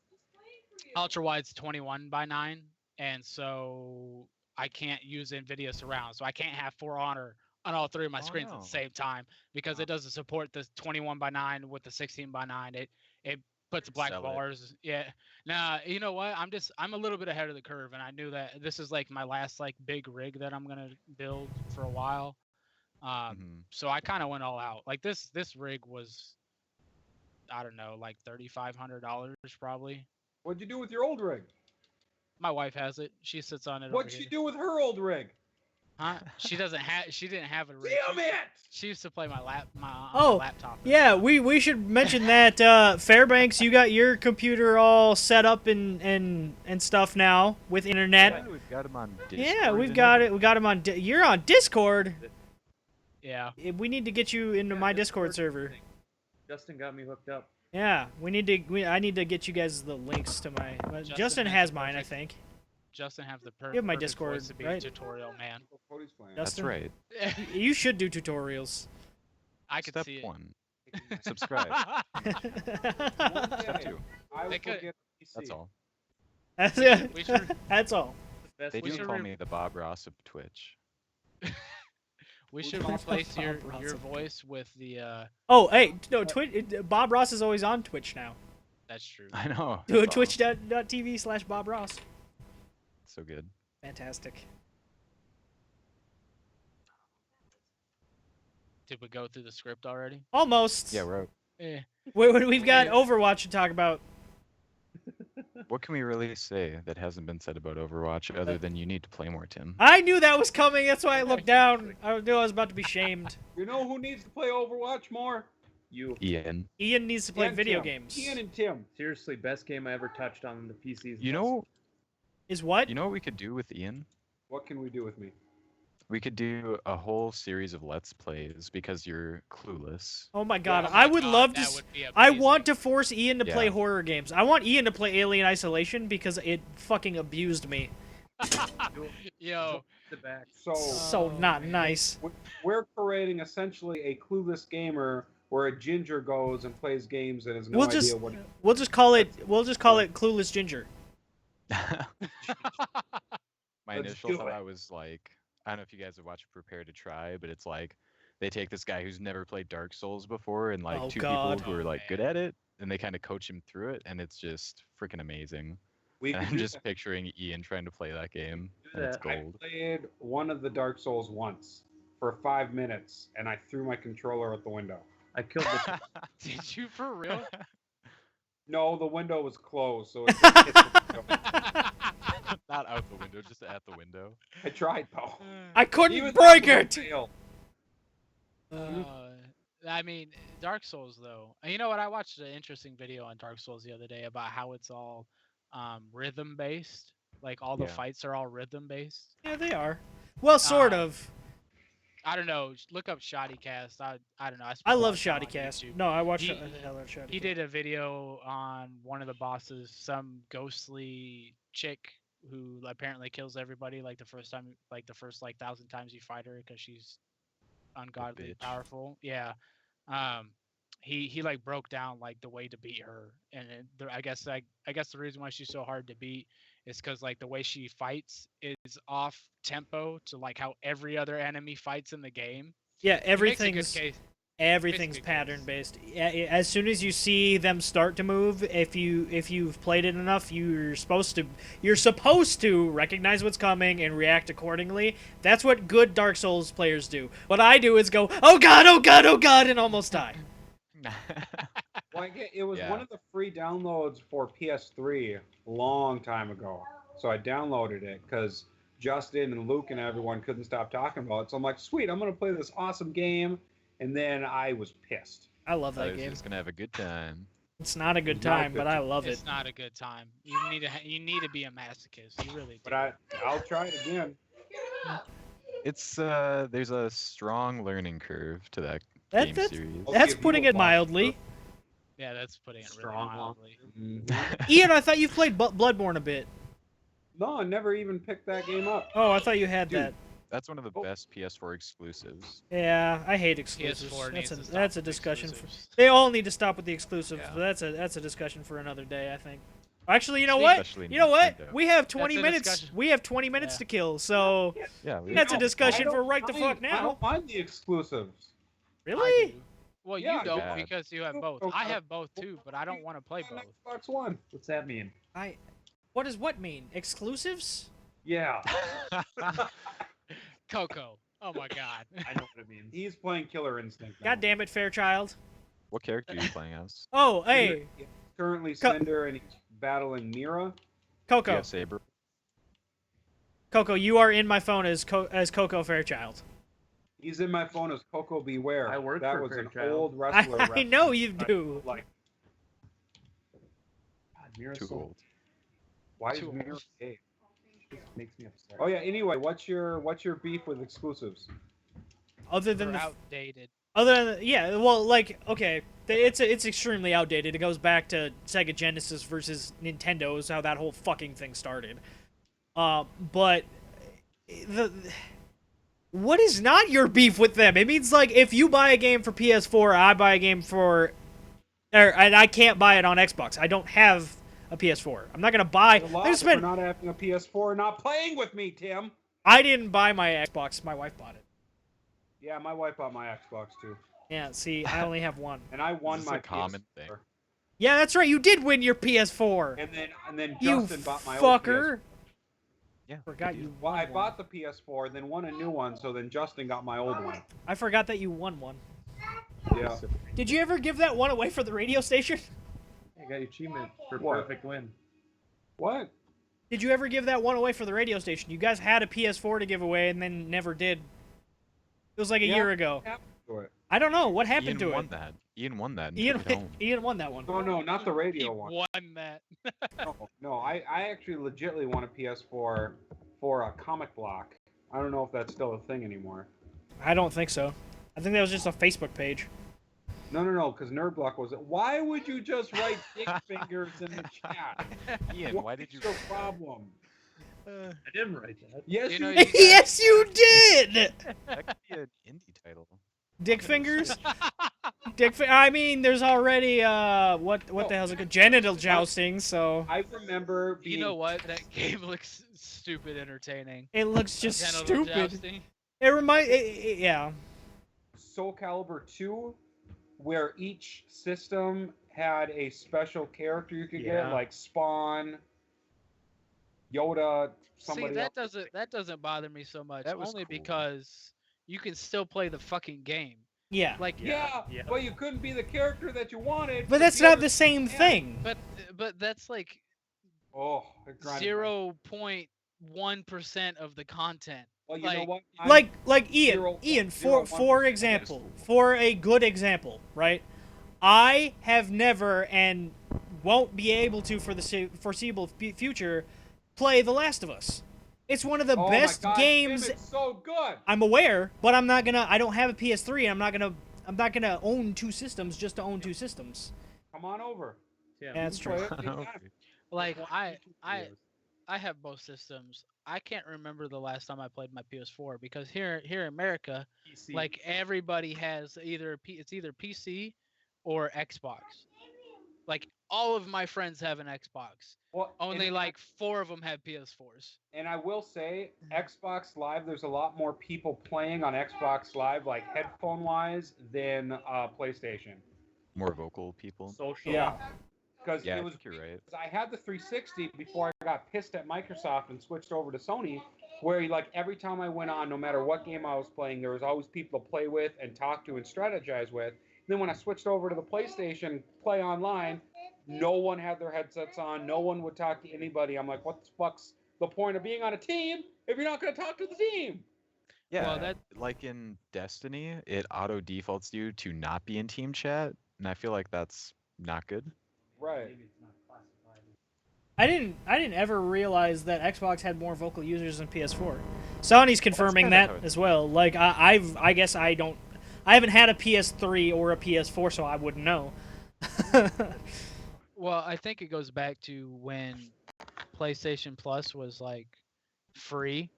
Ultra wide's 21:9, and so I can't use NVIDIA Surround. So I can't have For Honor on all three of my Oh, screens at no. the same time because it doesn't support the 21:9 with the 16:9. It puts black Sell it. bars. Yeah. Nah, you know what? I'm a little bit ahead of the curve, and I knew that this is like my last like big rig that I'm gonna build for a while. Mhm. So I kind of went all out. Like this rig was, I don't know, like $3,500 probably. What'd you do with your old rig? My wife has it. She sits on it. What'd over she here. do with her old rig? Huh? She doesn't have. She didn't have a rig. Damn it! She used to play my Oh, laptop. Yeah, we should mention that Fairbanks, you got your computer all set up and stuff now with internet. Yeah, we've got him on Discord. Yeah, we've and got it. everything. We got him on. You're on Discord. Yeah. We need to get you into Yeah, my Discord server. Justin got me hooked up. Yeah, we need to. I need to get you guys the links to my. Justin has has mine, I perfect- think. Justin have the You have my perfect Discord, voice to be right? a tutorial man. Cody's playing. That's That's right. You should do tutorials. I could Step see it. 1. Subscribe. Step Okay. 2. I will They could- get a PC. That's all. That's it. We should That's all. Best They We do should call re- me the Bob Ross of Twitch. we Who's should Bob replace your Ross? voice with the. Oh, hey, no, Bob Ross is always on Twitch now. That's true. I know. Do a that's awesome. twitch.tv/Bob Ross. So good. Fantastic. Did we go through the script already? Almost. Yeah, we're out. Eh. We've got Yeah. Overwatch to talk about. What can we really say that hasn't been said about Overwatch other than you need to play more, Tim? I knew that was coming. That's why I looked down. I knew I was about to be shamed. You know who needs to play Overwatch more? You. Ian. Ian needs to play And video Tim. games. Ian and Tim. Seriously, best game I ever touched on the PCs. You know Is what? you know what we could do with Ian? What can we do with me? We could do a whole series of Let's Plays because you're clueless. Oh my god, Oh I my would God, love to. that would be I amazing. want to force Ian to play Yeah. horror games. I want Ian to play Alien Isolation because it fucking abused me. Yo, The back. So So Oh, not man. nice. we're creating essentially a clueless gamer where a ginger goes and plays games and has no We'll idea just- what. We'll just call it Clueless Ginger. My Let's initial do thought it. was like, I don't know if you guys have watched Prepare to Try, but it's like they take this guy who's never played Dark Souls before and like Oh, two God. people who are Oh, like good man. at it, and they kind of coach him through it, and it's just freaking amazing. We And could I'm do just that. picturing Ian trying to play that game, Do and it's that. I gold. played one of the Dark Souls once for 5 minutes, and I threw my controller out the window. I killed the. did you for real? No, the window was closed, so it just hit the window. Not out the window, just at the window. I tried though. I couldn't Even break though it. failed. I mean, Dark Souls though. You know what? I watched an interesting video on Dark Souls the other day about how it's all rhythm based. Like all the Yeah. fights are all rhythm based. Yeah, they are. Well, sort Uh, of. I don't know. Look up Shoddycast. I don't know. I spent a lot love of time on Shoddycast. YouTube. No, I watch. He- I love Shoddycast. He did a video on one of the bosses, some ghostly chick who apparently kills everybody like the first time, like the first like 1,000 times you fight her because she's ungodly bitch. powerful. Yeah. He like broke down like the way to beat her, and I guess the reason why she's so hard to beat is because like the way she fights is off tempo to like how every other enemy fights in the game. Yeah, He makes a good everything's case. everything's good case. pattern based. As soon as you see them start to move, if you've played it enough, you're supposed to recognize what's coming and react accordingly. That's what good Dark Souls players do. What I do is go, oh god, oh god, oh god, and almost die. Well, it was Yeah. one of the free downloads for PS3 a long time ago. So I downloaded it because Justin and Luke and everyone couldn't stop talking about it. So I'm like, sweet, I'm gonna play this awesome game. And then I was pissed. I love I that was game. just gonna have a good time. It's not a good It's not a time, good but I love it. It's not a good time. You need to be a masochist. You really do. But I'll try it again. It's there's a strong learning curve to That, game that's series. I'll that's give putting you a it mildly. Yeah, that's putting it really Strong one. mildly. Mhm. Ian, I thought you've played Bloodborne a bit. No, I never even picked that game up. Oh, I thought you had Dude. that. That's one of the Oh. best PS4 exclusives. Yeah, I hate exclusives. PS4 needs That's to a stop that's a with discussion. exclusives. They all need to stop with the exclusives, Yeah. but that's a discussion for another day, I think. Actually, you know Speak- what? Especially You know what? Nintendo. We have 20 That's a minutes. discussion. We have 20 minutes Yeah. to kill. So Yeah, we That's a No, discussion I for don't right the mind- fuck I now. don't mind the exclusives. I really, do. Well, Yeah, you don't bad. because you have both. Okay. I have both too, but I don't want to play On both. Xbox One. What's that mean? what does what mean? Exclusives? Yeah, Coco. Oh my god. I know what it means. he's playing Killer Instinct. Now. God damn it, Fairchild. What character are you playing as? Oh, hey, Currently Co- Cinder, and he's battling Mira. Coco. Yeah, Saber. Coco, you are in my phone as Coco Fairchild. He's in my phone as Coco Beware. I work that for was an Fairchild. old wrestler. I know you do. Like, God, Mira's Too so- old. why is Too Mira old. gay? It makes me upset. Oh yeah. Anyway, what's your beef with exclusives? Other than They're the outdated. Other than yeah, well, like okay, it's extremely outdated. It goes back to Sega Genesis versus Nintendo is how that whole fucking thing started. But what is not your beef with them? It means like if you buy a game for PS4, I buy a game for, and I can't buy it on Xbox. I don't have a PS4. I'm not gonna buy. A lot There's for been not having a PS4 and not playing with me, Tim. I didn't buy my Xbox. My wife bought it. Yeah, my wife bought my Xbox too, Yeah, see, I only have one. and I won Is this my a common PS4. thing? Yeah, that's right. You did win your PS4. And then You Justin bought my old PS4. fucker. Yeah. Forgot good you deal. Well, I won one. bought the PS4, then won a new one, so then Justin got my old one. I forgot that you won one. Yeah. Did you ever give that one away for the radio station? I got your achievement for What? perfect win. What? Did you ever give that one away for the radio station? You guys had a PS4 to give away and then never did. It was like a Yeah. year ago. What happened to it? I don't know what happened Ian to won it. that. Ian won that. And Ian, took it home. Ian won that one. No, no, not the He radio one. won that. No, I actually legitimately won a PS4 for a comic block. I don't know if that's still a thing anymore. I don't think so. I think that was just a Facebook page. No, because Nerd Block was it. Why would you just write dick fingers in the chat? Ian, why did you? What's your problem? I didn't write that. Yes, You you know, did. Yes, you did. That could be an indie title. Dick fingers. I mean, there's already what the hell's it called? Genital jousting. So I remember being. You know what? That game looks stupid entertaining. it looks just Genital stupid. jousting. Yeah. Soul Calibur 2, where each system had a special character you could Yeah. get, like Spawn, Yoda, somebody See, else. that doesn't bother me so much. That was Only cool. because you can still play the fucking game. Yeah. Like, Yeah, Yeah. but you couldn't be the character that you wanted. But to that's be not able the to- same Yeah. thing. but that's like Oh, it grinded my- 0.1% of the content. Well, you know like- what? Like Ian, 0.01% for of example, it is for a good example, right? I have never and won't be able to for the foreseeable future play The Last of Us. It's one of the Oh best my God, games. Tim, it's so good. I'm aware, but I'm not gonna. I don't have a PS3, and I'm not gonna own two systems just to own two systems. Come on over. Yeah. Yeah, that's You can true. play it anytime. Like Watch I YouTube I videos. I have both systems. I can't remember the last time I played my PS4 because here in America, PC. like everybody has it's either PC or Xbox. Like all of my friends have an Xbox. Well, Only and, like 4 of them have PS4s. And I will say, Xbox Live, there's a lot more people playing on Xbox Live, like headphone wise, than PlayStation. More vocal people. social. Yeah. Because Yeah, it I was. think you're right. I had the 360 before I got pissed at Microsoft and switched over to Sony, where like every time I went on, no matter what game I was playing, there was always people to play with and talk to and strategize with. Then when I switched over to the PlayStation, play online, no one had their headsets on. No one would talk to anybody. I'm like, what the fuck's the point of being on a team if you're not going to talk to the team? Yeah, that- like in Destiny, it auto defaults you to not be in team chat, and I feel like that's not good. Right. I didn't ever realize that Xbox had more vocal users than PS4. Sony's confirming kinda that how it- as well. Like I guess I I haven't had a PS3 or a PS4, so I wouldn't know. Well, I think it goes back to when PlayStation Plus was like free,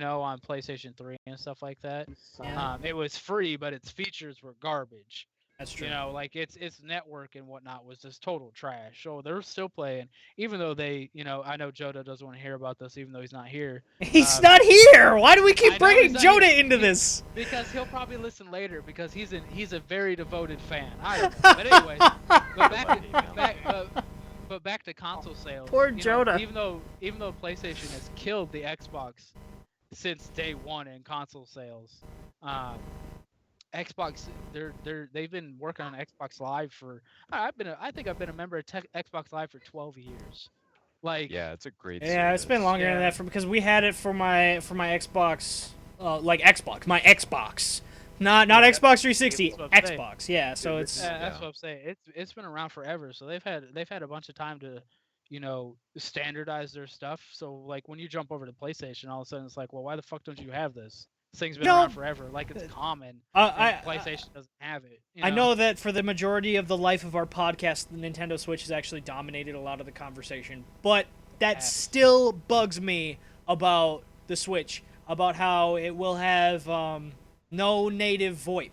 on PlayStation 3 and stuff like that. Yeah. It was free, but its features were garbage. That's true. Like its network and whatnot was just total trash. So they're still playing, even though they, I know Joda doesn't want to hear about this, even though he's not here. He's not here. Why do we I keep know bringing he's not Joda here. into this? Because he'll probably listen later because he's a very devoted fan. I don't know. But anyways, but back to console sales. Poor you know, Joda. even though PlayStation has killed the Xbox since day one in console sales, Xbox they've been working on Xbox Live for I think I've been a member of Xbox Live for 12 years. Like Yeah, it's a great. Yeah, it's been service. longer than Yeah. that because we had it for my Xbox, my Xbox, not Yeah, Xbox 360, that's what I'm saying. Xbox. Yeah, so Yeah, it's That's what I'm saying. It's been around forever, so they've had a bunch of time to, standardize their stuff. So like when you jump over to PlayStation, all of a sudden it's like, well, why the fuck don't you have this? This thing's been No. around forever. Like it's common. And PlayStation doesn't have it. I know that for the majority of the life of our podcast, the Nintendo Switch has actually dominated a lot of the conversation. But that Yes. still bugs me about the Switch, about how it will have no native VoIP.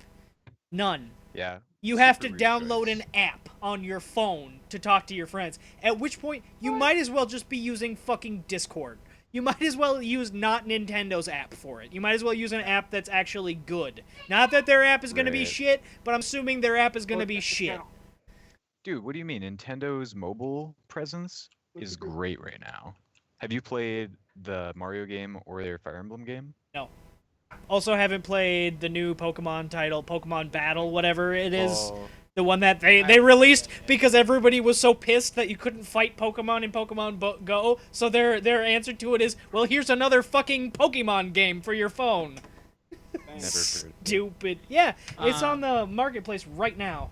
None. Yeah. You have to super download rejoice. an app on your phone to talk to your friends. At which point, you might as well just be using fucking Discord. You might as well use not Nintendo's app for it. You might as well use an app that's actually good. Not that their app is going to be Right. shit, but I'm assuming their app is going to be shit. Dude, what do you mean? Nintendo's mobile presence is great right now. Have you played the Mario game or their Fire Emblem game? Also, haven't played the new Pokemon title, Pokemon Battle, whatever it is. Oh, The one that they released because everybody was so pissed that you couldn't fight Pokemon in Pokemon Go. So their answer to it is, well, here's another fucking Pokemon game for your phone. never heard. of it. Stupid. Yeah, it's Uh, on the marketplace right now.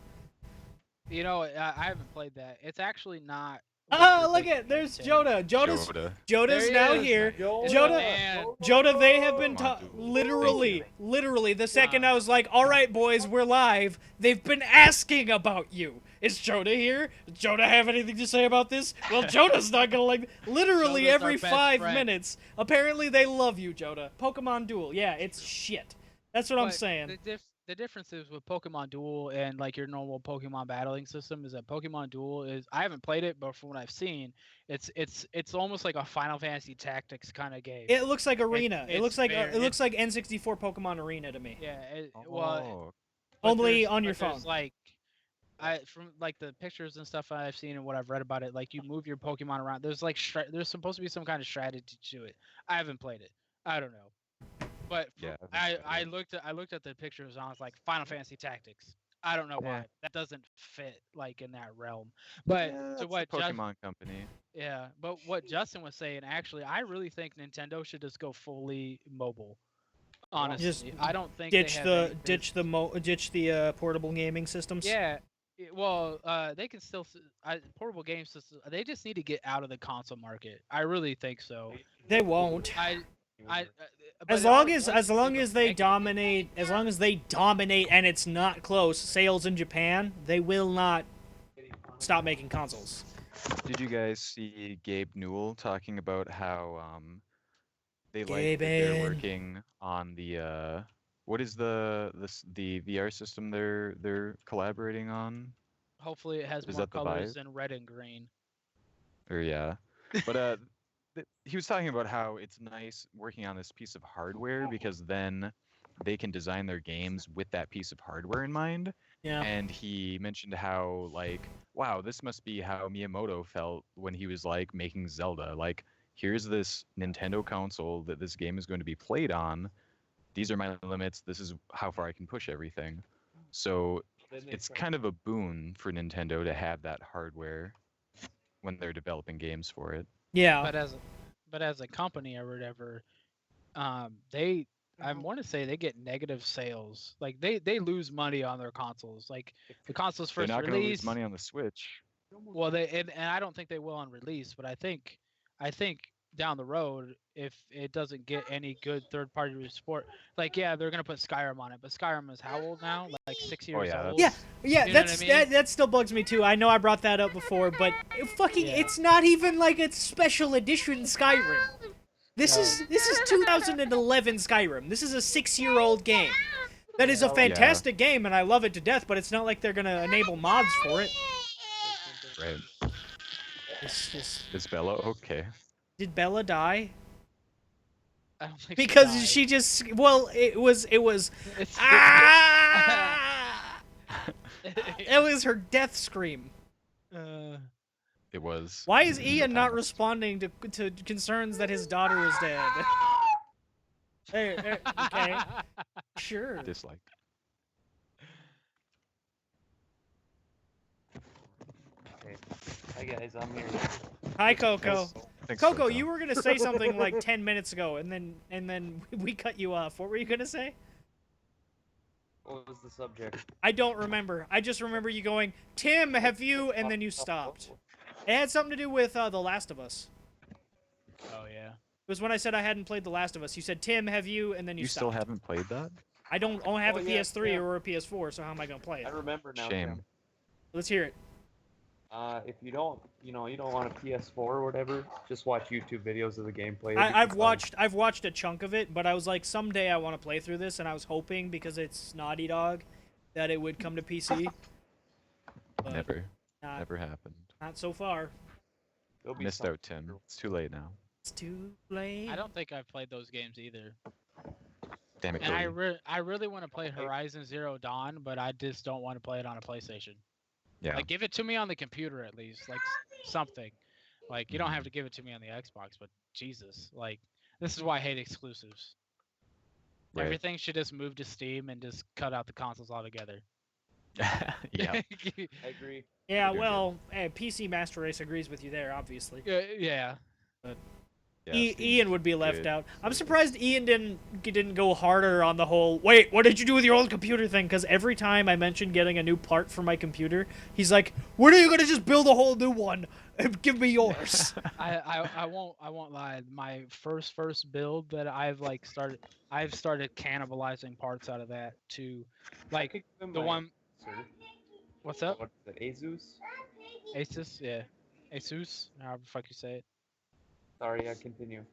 I haven't played that. It's actually not. what Ah, you're look thinking, at there's Tim. Joda. Joda's Joda. There now he is. here. It's Joda- the man. Joda, they have been Come on, dude. literally, the second I was like, all right, boys, we're live, they've been asking about you. Is Joda here? Does Joda have anything to say about this? Well, Joda's not gonna like. Literally Joda's every our best 5 friend. minutes. Apparently, they love you, Joda. Pokemon Duel, yeah, it's shit. That's what I'm But saying. The difference is with Pokemon Duel and like your normal Pokemon battling system is that Pokemon Duel is I haven't played it, but from what I've seen, it's almost like a Final Fantasy Tactics kind of game. It looks like Arena. It it's looks like fair- it looks like N64 Pokemon Arena to me. yeah, Oh, but Only there's- on your but there's, phone. Like from like the pictures and stuff I've seen and what I've read about it, like you move your Pokemon around. There's like there's supposed to be some kind of strategy to it. I haven't played it. I don't know. But Yeah, I looked at the pictures and I was like Final Fantasy Tactics. I don't know why Yeah. that doesn't fit like in that realm. But yeah, to that's what the Pokemon company. but what Justin was saying, actually, I really think Nintendo should just go fully mobile. Honestly, Just I don't think Ditch they have the any ditch the portable gaming systems. yeah. Well, they can still portable game systems. They just need to get out of the console market. I really think so. They won't. But As it long already as does as long leave a as they big- dominate, and it's not close sales in Japan, they will not stop making consoles. Did you guys see Gabe Newell talking about how they like that Gabe they're in. working on the what is the VR system they're collaborating on? Hopefully, it has Is more that the colors Vive? than red and green. Or yeah. But he was talking about how it's nice working on this piece of hardware because then they can design their games with that piece of hardware in mind. Yeah. And he mentioned how like, wow, this must be how Miyamoto felt when he was like making Zelda. Like, here's this Nintendo console that this game is going to be played on. These are my limits. This is how far I can push everything. So it's kind of a boon for Nintendo to have that hardware when they're developing games for it. Yeah. But as a company or whatever, they I want to say they get negative sales. Like they lose money on their consoles. Like the consoles They're first not going to lose release. money on the Switch. Well, and I don't think they will on release, but I think down the road if it doesn't get any good third-party support. Like, yeah, they're gonna put Skyrim on it, but Skyrim is how old now? Like 6 Oh, years yeah, old. Yeah, yeah, You know what I mean? that still bugs me too. I know I brought that up before, but Yeah. it's not even like a special edition Skyrim. This is 2011 Skyrim. This is a 6-year-old game. That is a fantastic game, and I love it to death. But it's not like they're gonna enable mods for it. Right. It's just. Is Bella okay? Did Bella die? I don't think Because died. she just. Well, it was. It's Ah! It was her death scream. It was. Why is in Ian the not past. responding to concerns that his daughter is dead? Okay, sure. Disliked. Okay. Hi guys, I'm here. Hi, Coco. Thanks, Coco, you were gonna say something like 10 minutes ago, and then we cut you off. What were you gonna say? What was the subject? I don't remember. I just remember you going, Tim, have you? And then you stopped. It had something to do with The Last of Us. Oh yeah. It was when I said I hadn't played The Last of Us. You said, Tim, have you? And then you You stopped. still haven't played that? I don't have Oh, a yeah, PS3 yeah. or a PS4, so how am I gonna play it? I remember now. Shame. Tim. Let's hear it. If you don't want a PS4 or whatever, just watch YouTube videos of the gameplay. I've watched a chunk of it, but I was like, someday I want to play through this, and I was hoping because it's Naughty Dog that it would come to PC. But Never. Not, Never happened. not so far. There'll be Missed some- out, Tim. It's too late now. It's too late. I don't think I've played those games either. Damn it, And Cody. I really want to play Horizon Zero Dawn, but I just don't want to play it on a PlayStation. Yeah. Like, give it to me on the computer at least, like something. Like, you don't have to give it to me on the Xbox, but Jesus, like, this is why I hate exclusives. Right. Everything should just move to Steam and just cut out the consoles altogether. Yeah. I agree. Yeah, You're well, PC Master Race agrees with you there, obviously. Yeah. Yeah, Steam's Ian would be left good, out. I'm so- surprised Ian didn't go harder on the whole. Wait, what did you do with your old computer thing? Because every time I mention getting a new part for my computer, he's like, "When are you gonna just build a whole new one and give me yours?" I won't lie. My first build that I've started cannibalizing parts out of that to, like, Pick them the my one. answer. What's up? What is it, Asus? Asus, yeah, Asus, however the fuck you say it. Sorry, yeah, continue.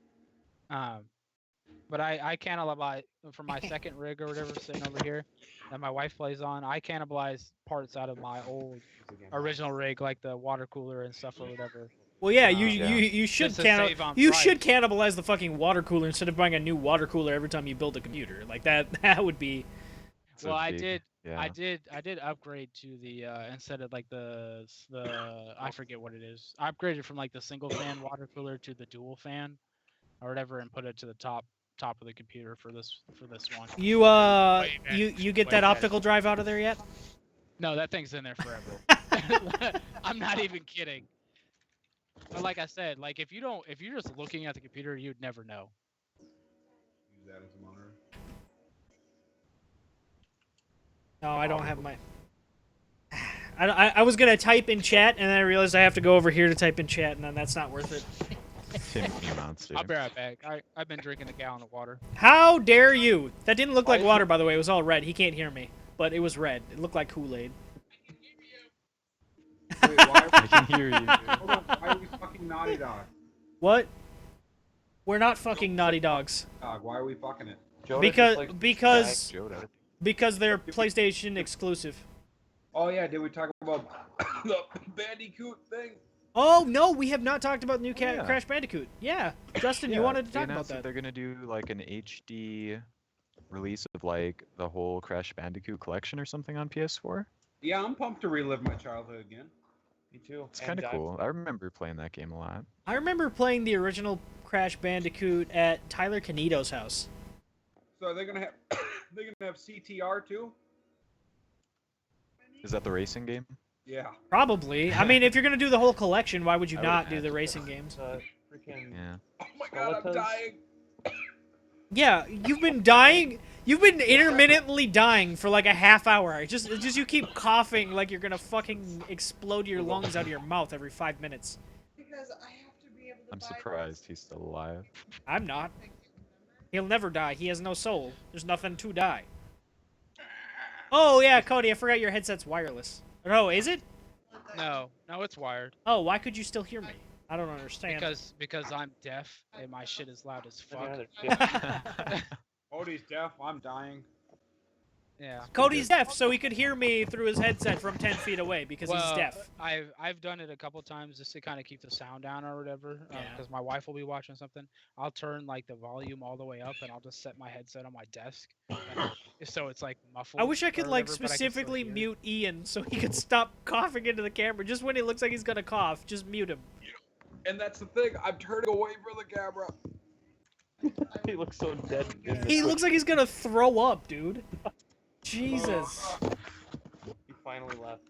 But I cannibalize for my second rig or whatever sitting over here that my wife plays on. I cannibalize parts out of my old Again. original rig, like the water cooler and stuff or whatever. Well, yeah, Yeah. you should Just to save on should price. cannibalize the fucking water cooler instead of buying a new water cooler every time you build a computer. Like that that would be. So Well, I big. did. Yeah. I did upgrade to the instead of like the I forget what it is. I upgraded from like the single fan water cooler to the dual fan or whatever and put it to the top of the computer for this one. You Way better. you get Way that better. optical drive out of there yet? No, that thing's in there forever. I'm not even kidding. But like I said, like if you're just looking at the computer, you'd never know. Use that as a monitor. No, I don't have my. I was gonna type in chat and then I realized I have to go over here to type in chat and then that's not worth it. Tim, you monster. I'll be right back. I've been drinking a gallon of water. How dare you? That didn't look Why like is water, it- by the way. It was all red. He can't hear me, but it was red. It looked like Kool-Aid. Wait, why, I can hear you. hold on, why are we fucking Naughty Dog? What? We're not fucking Naughty Dogs Dog, why are we fucking it? Jonah because just likes to because Joda. because they're PlayStation exclusive. Oh yeah, did we talk about the Bandicoot thing? Oh no, we have not talked about new Yeah. Crash Bandicoot. Yeah, Justin, you Yeah, wanted to they talk about announced that. they're gonna do like an HD release of like the whole Crash Bandicoot collection or something on PS4. Yeah, I'm pumped to relive my childhood again. Me too. It's kind of cool. I remember playing that game a lot. I remember playing the original Crash Bandicoot at Tyler Canito's house. So are they gonna have they're gonna have CTR too? Is that the racing game? Yeah. Probably. I mean, if you're gonna do the whole collection, why would you I would not do the imagine. racing games? Freaking. Yeah. Oh my god, I'm Skeletons? dying. Yeah, you've been dying. You've been intermittently dying for like a half hour. Just you keep coughing like you're gonna fucking explode your lungs out of your mouth every 5 minutes. Because I have to be able I'm surprised he's still alive. I'm not. He'll never die. He has no soul. There's nothing to die. Oh, yeah, Cody, I forgot your headset's wireless. No, is it? No, it's wired. Oh, why could you still hear me? I don't understand. Because I'm deaf and my shit is loud as fuck. Another shit. Cody's deaf. I'm dying. Yeah. Cody's deaf, so he could hear me through his headset from 10 feet away because he's deaf. I've done it a couple times just to kind of keep the sound down or whatever. Yeah. Because my wife will be watching something. I'll turn like the volume all the way up and I'll just set my headset on my desk, so it's like muffled. I wish I could or like whatever, but I can still specifically hear it. mute Ian so he could stop coughing into the camera. Just when he looks like he's gonna cough, just mute him. And that's the thing. I'm turning away from the camera. He looks so dead. He looks like he's gonna throw up, dude. Jesus. He finally left.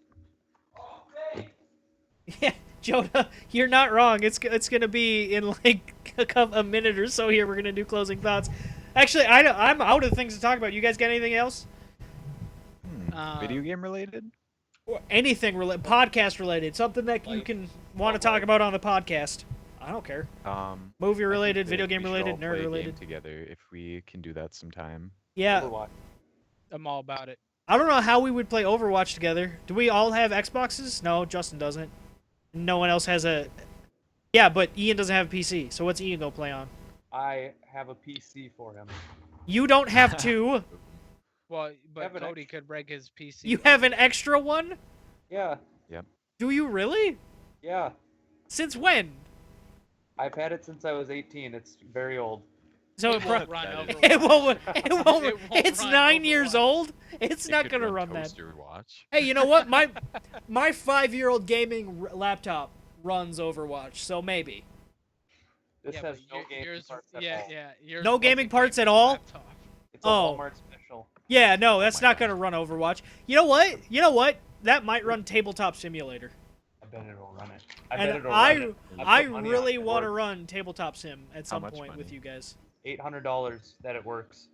Yeah, Jonah, you're not wrong. It's gonna be in like a minute or so here. We're gonna do closing thoughts. Actually, I'm out of things to talk about. You guys got anything else? Video game related? Or anything related, podcast related, something that you can want to talk about on the podcast. I don't care. Movie related, video game related, nerd related. Together, if we can do that sometime. Yeah, Overwatch. I'm all about it. I don't know how we would play Overwatch together. Do we all have Xboxes? No, Justin doesn't. No one else has a. Yeah, but Ian doesn't have a PC. So what's Ian gonna play on? I have a PC for him. You don't have two. Well, but Have an Cody extra- could break his PC. You have an extra one? Yeah, Do you really? yeah. Since when? I've had it since I was 18. It's very old. So It it, won't pro- run That is- Overwatch. it won't. It won't. It won't It's run 9 years Overwatch. old. It's It not could gonna run that. Toaster Watch. Hey, you know what? My 5-year-old gaming laptop runs Overwatch, so maybe. This Yeah, has but no gaming yours, parts at yeah, all. yeah. Yours No wasn't gaming parts at on all? laptop. It's a Oh. Walmart special. Yeah, no, that's my not gonna run Overwatch. You know what? You know what? That might run Tabletop Simulator. I bet it'll run it. I bet And it'll I run it. I put money on really it. want to Works. run Tabletop Sim at some much point with money? you guys. $800 that it works.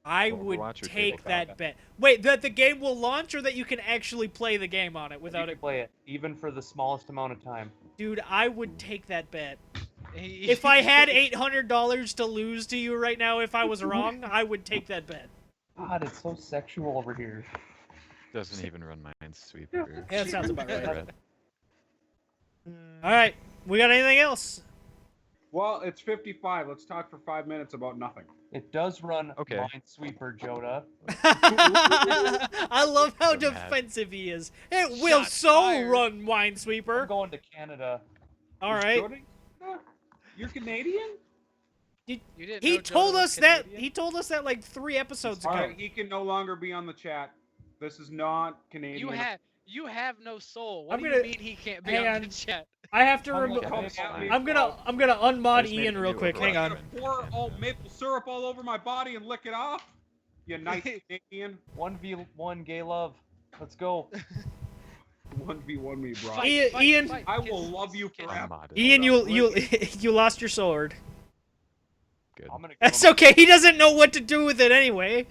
I would Overwatch or take Tabletop? that bet. Wait, that the game will launch or that you can actually play the game on it You without can it? play it even for the smallest amount of time. Dude, I would take that bet. If I had $800 to lose to you right now, if I was wrong, I would take that bet. God, it's so sexual over here. Doesn't even run Minesweeper. Yeah, that sounds about right. Red. All right, we got anything else? Well, it's 55. Let's talk for 5 minutes about nothing. It does run Okay. Minesweeper, Joda. I love how So mad. defensive he is. It will Shots so fired. run I'm Minesweeper. going to Canada. All right. You're Canadian? You didn't He know told Joda us was that. Canadian? He told us that like 3 episodes All ago. right, he can no longer be on the chat. This is not Canadian. You have no soul. What I'm do gonna- you mean he can't be hang on on. the chat? I have to I'm remove. like, Come Maple at me. I'm gonna unmod just made Ian a real new quick. Hang Overwatch on. event. Pour all maple syrup all over my body and lick it off. You nice Canadian. 1v1 gay love. Let's go. 1v1 me, bro. Ian- I will love you kiss. forever. Modded. Ian, you lost your sword. Good. I'm gonna give That's him- okay. He doesn't know what to do with it anyway.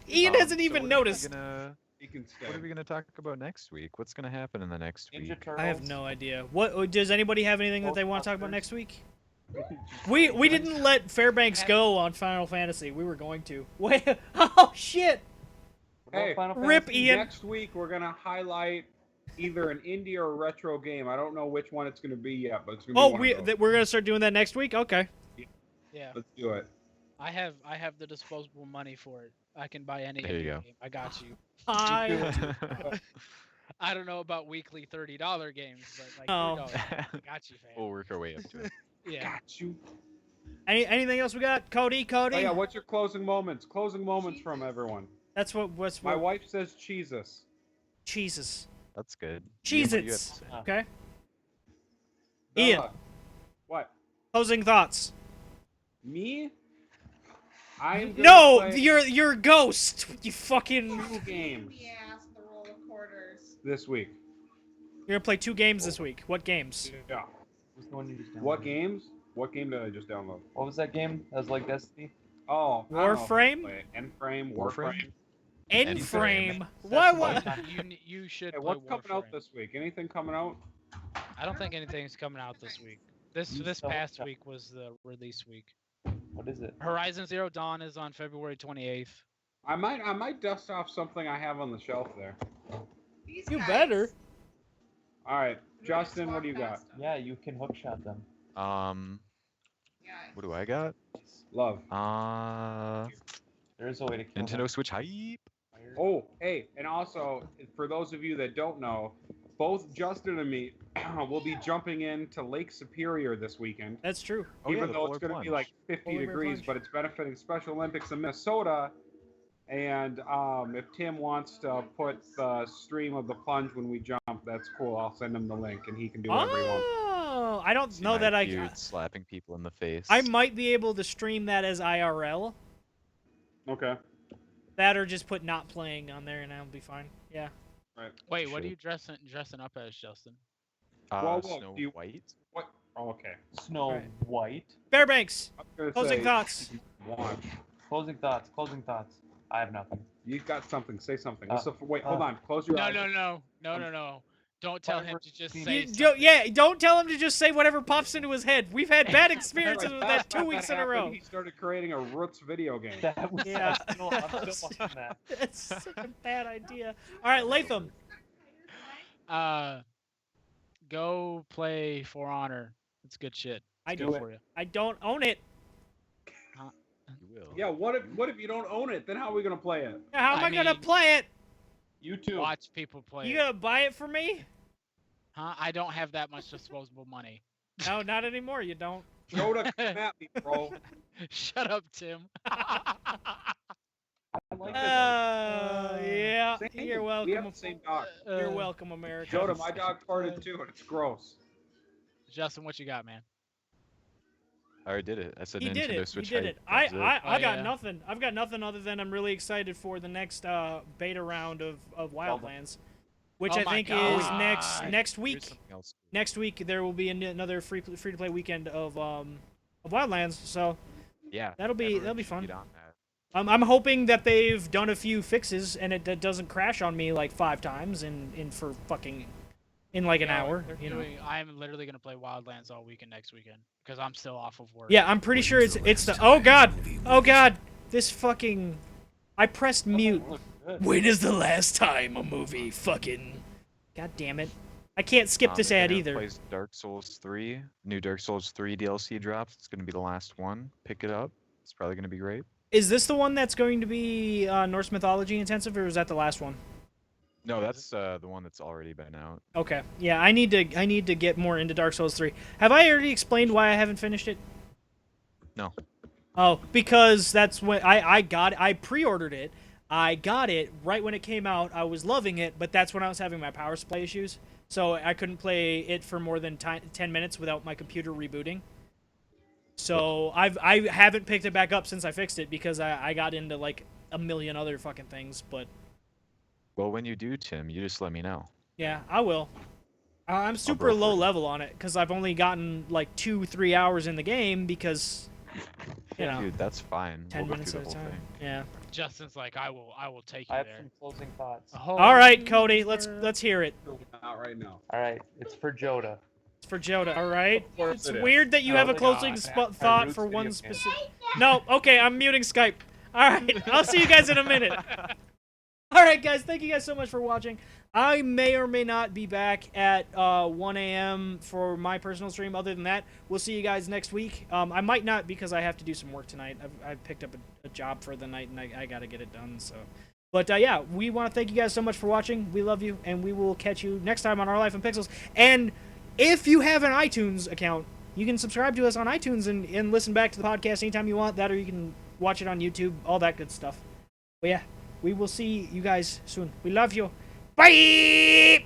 Ian hasn't So even what are we noticed. He can stay. What are we gonna talk about next week? What's gonna happen in the next Ninja week? Turtles. I have no idea. What does anybody have anything that they want to talk about next week? We didn't let Fairbanks go on Final Fantasy. We were going to. Wait. Oh shit. What about Hey, Final Rip Fantasy? Ian. Next week we're gonna highlight either an indie or a retro game. I don't know which one it's gonna be yet, but it's gonna be Oh, one of those. we're gonna start doing that next week. Okay. Yeah, Let's do it. I have the disposable money for it. I can buy any There you indie go. game. I got you. I I don't know about weekly $30 games, but like Oh. $3, I got you, fam. We'll work our way up to it. Yeah. Got you. anything else we got? Cody. Oh yeah, what's your closing moments? Closing moments from everyone. That's what's My what. wife says Jesus. Jesus. That's good. Ian, what do you have to Cheez-Its. say? Okay. Ian. Bella, What? Closing thoughts. Me? I'm gonna No, play you're ghost. You fucking. 2 games Yes, the roll of quarters. this week. You're gonna play 2 games this week. What games? Yeah. What's the one you just What downloaded? games? What game did I just download? What was that game? That was like Destiny? Oh, I don't know if I Warframe? play it. Endframe, Warframe? Warframe. End End frame. frame. Why? That's What? the one. You should Hey, play what's coming out Warframe. this week? Anything coming out? I don't think anything's coming out this week. This past week was the release week. What is it? Horizon Zero Dawn is on February 28th. I might dust off something I have on the shelf there. These You guys, better. All right, I'm gonna Justin, swap what do you got? past them. Yeah, you can hookshot them. Yeah. What do I got? Love. There is a way to kill Nintendo them. Switch hype. Oh, hey, and also for those of you that don't know, both Justin and me will be jumping into Lake Superior this weekend. That's true. Oh, yeah, Even the though it's polar going to be plunge. like 50 Polar bear degrees, plunge. but it's benefiting Special Olympics in Minnesota. And if Tim wants to put the stream of the plunge when we jump, that's cool. I'll send him the link, and he can do whatever he wants. Oh, I don't See know my that dude slapping people in the face. I might be able to stream that as IRL. Okay. That or just put not playing on there and I'll be fine. Yeah. Wait, what are Sure. you dressing up as, Justin? Whoa, Snow do you- White. What? Oh, okay. Snow Right. White. Fairbanks, I was gonna closing say, thoughts. One. Closing thoughts. Closing thoughts. I have nothing. You got something. Say something. Wait, Uh, hold on. Close your No, eyes. no. Don't tell him to just You say Yeah, don't tell him to just say whatever pops into his head. We've had bad experiences with that 2 weeks in a happened, row. He started creating a Roots video game. That was Yeah. I'm still watching that. That's such a bad idea. All right, Latham. Go play For Honor. It's good shit. I It's good do for you. I don't own it. You will. Yeah, what if you don't own it? Then how are we gonna play it? How am I, I gonna mean- play it? YouTube. Watch people play. You it. gonna buy it for me? Huh? I don't have that much disposable money. No, not anymore. You don't. Yoda, come at me, bro. Shut up, Tim. I like Yeah. Same. You're We welcome. have the same dog. You're welcome, America. Yoda, my dog farted too, and it's gross. Justin, what you got, man? I already did it. I said He Nintendo did it. He Switch did hype. it. I That's it. I Oh, got yeah. nothing. I've got nothing other than I'm really excited for the next beta round of Wildlands, which Oh I my think is God. next Here's week. something else. Next week there will be another free to play weekend of Wildlands. So Yeah. that'll be everyone should fun. get on that. I'm hoping that they've done a few fixes and it doesn't crash on me like 5 times in for fucking in like an Yeah, hour. they're You know. I'm literally gonna play Wildlands all weekend next weekend because I'm still off of work. Yeah, I'm pretty sure it's the. Oh god, this fucking. I pressed mute. Good. When is the last time a movie fucking? God damn it! I can't skip this if ad anyone either. Plays Dark Souls 3. New Dark Souls 3 DLC drops. It's gonna be the last one. Pick it up. It's probably gonna be great. Is this the one that's going to be Norse mythology intensive, or is that the last one? No, that's the one that's already been out. Okay, yeah, I need to get more into Dark Souls 3. Have I already explained why I haven't finished it? No. Oh, because that's when I pre-ordered it. I got it right when it came out. I was loving it, but that's when I was having my power supply issues. So I couldn't play it for more than 10 minutes without my computer rebooting. So I haven't picked it back up since I fixed it because I got into like a million other fucking things. But Well, when you do, Tim, you just let me know. yeah, I will. I'm super go for low it. level on it because I've only gotten like 2-3 hours in the game because, you know, Dude, that's fine. 10 we'll go minutes through at the a whole time. thing. Yeah. Justin's like, I will take you I have there. some closing thoughts. All right, Cody, let's hear it. Not right now. All right, it's for Joda. It's for Joda, all right? Of course It's it is. weird that you Oh have a my closing God. thought Roots for video one game. specific. No, okay, I'm muting Skype. All right, I'll see you guys in a minute. All right, guys, thank you guys so much for watching. I may or may not be back at 1 a.m. for my personal stream. Other than that, we'll see you guys next week. I might not because I have to do some work tonight. I've picked up a job for the night, and I got to get it done. So, but yeah, we want to thank you guys so much for watching. We love you, and we will catch you next time on Our Life in Pixels. And if you have an iTunes account, you can subscribe to us on iTunes and listen back to the podcast anytime you want. That, or you can watch it on YouTube, all that good stuff. But yeah, we will see you guys soon. We love you. Bye!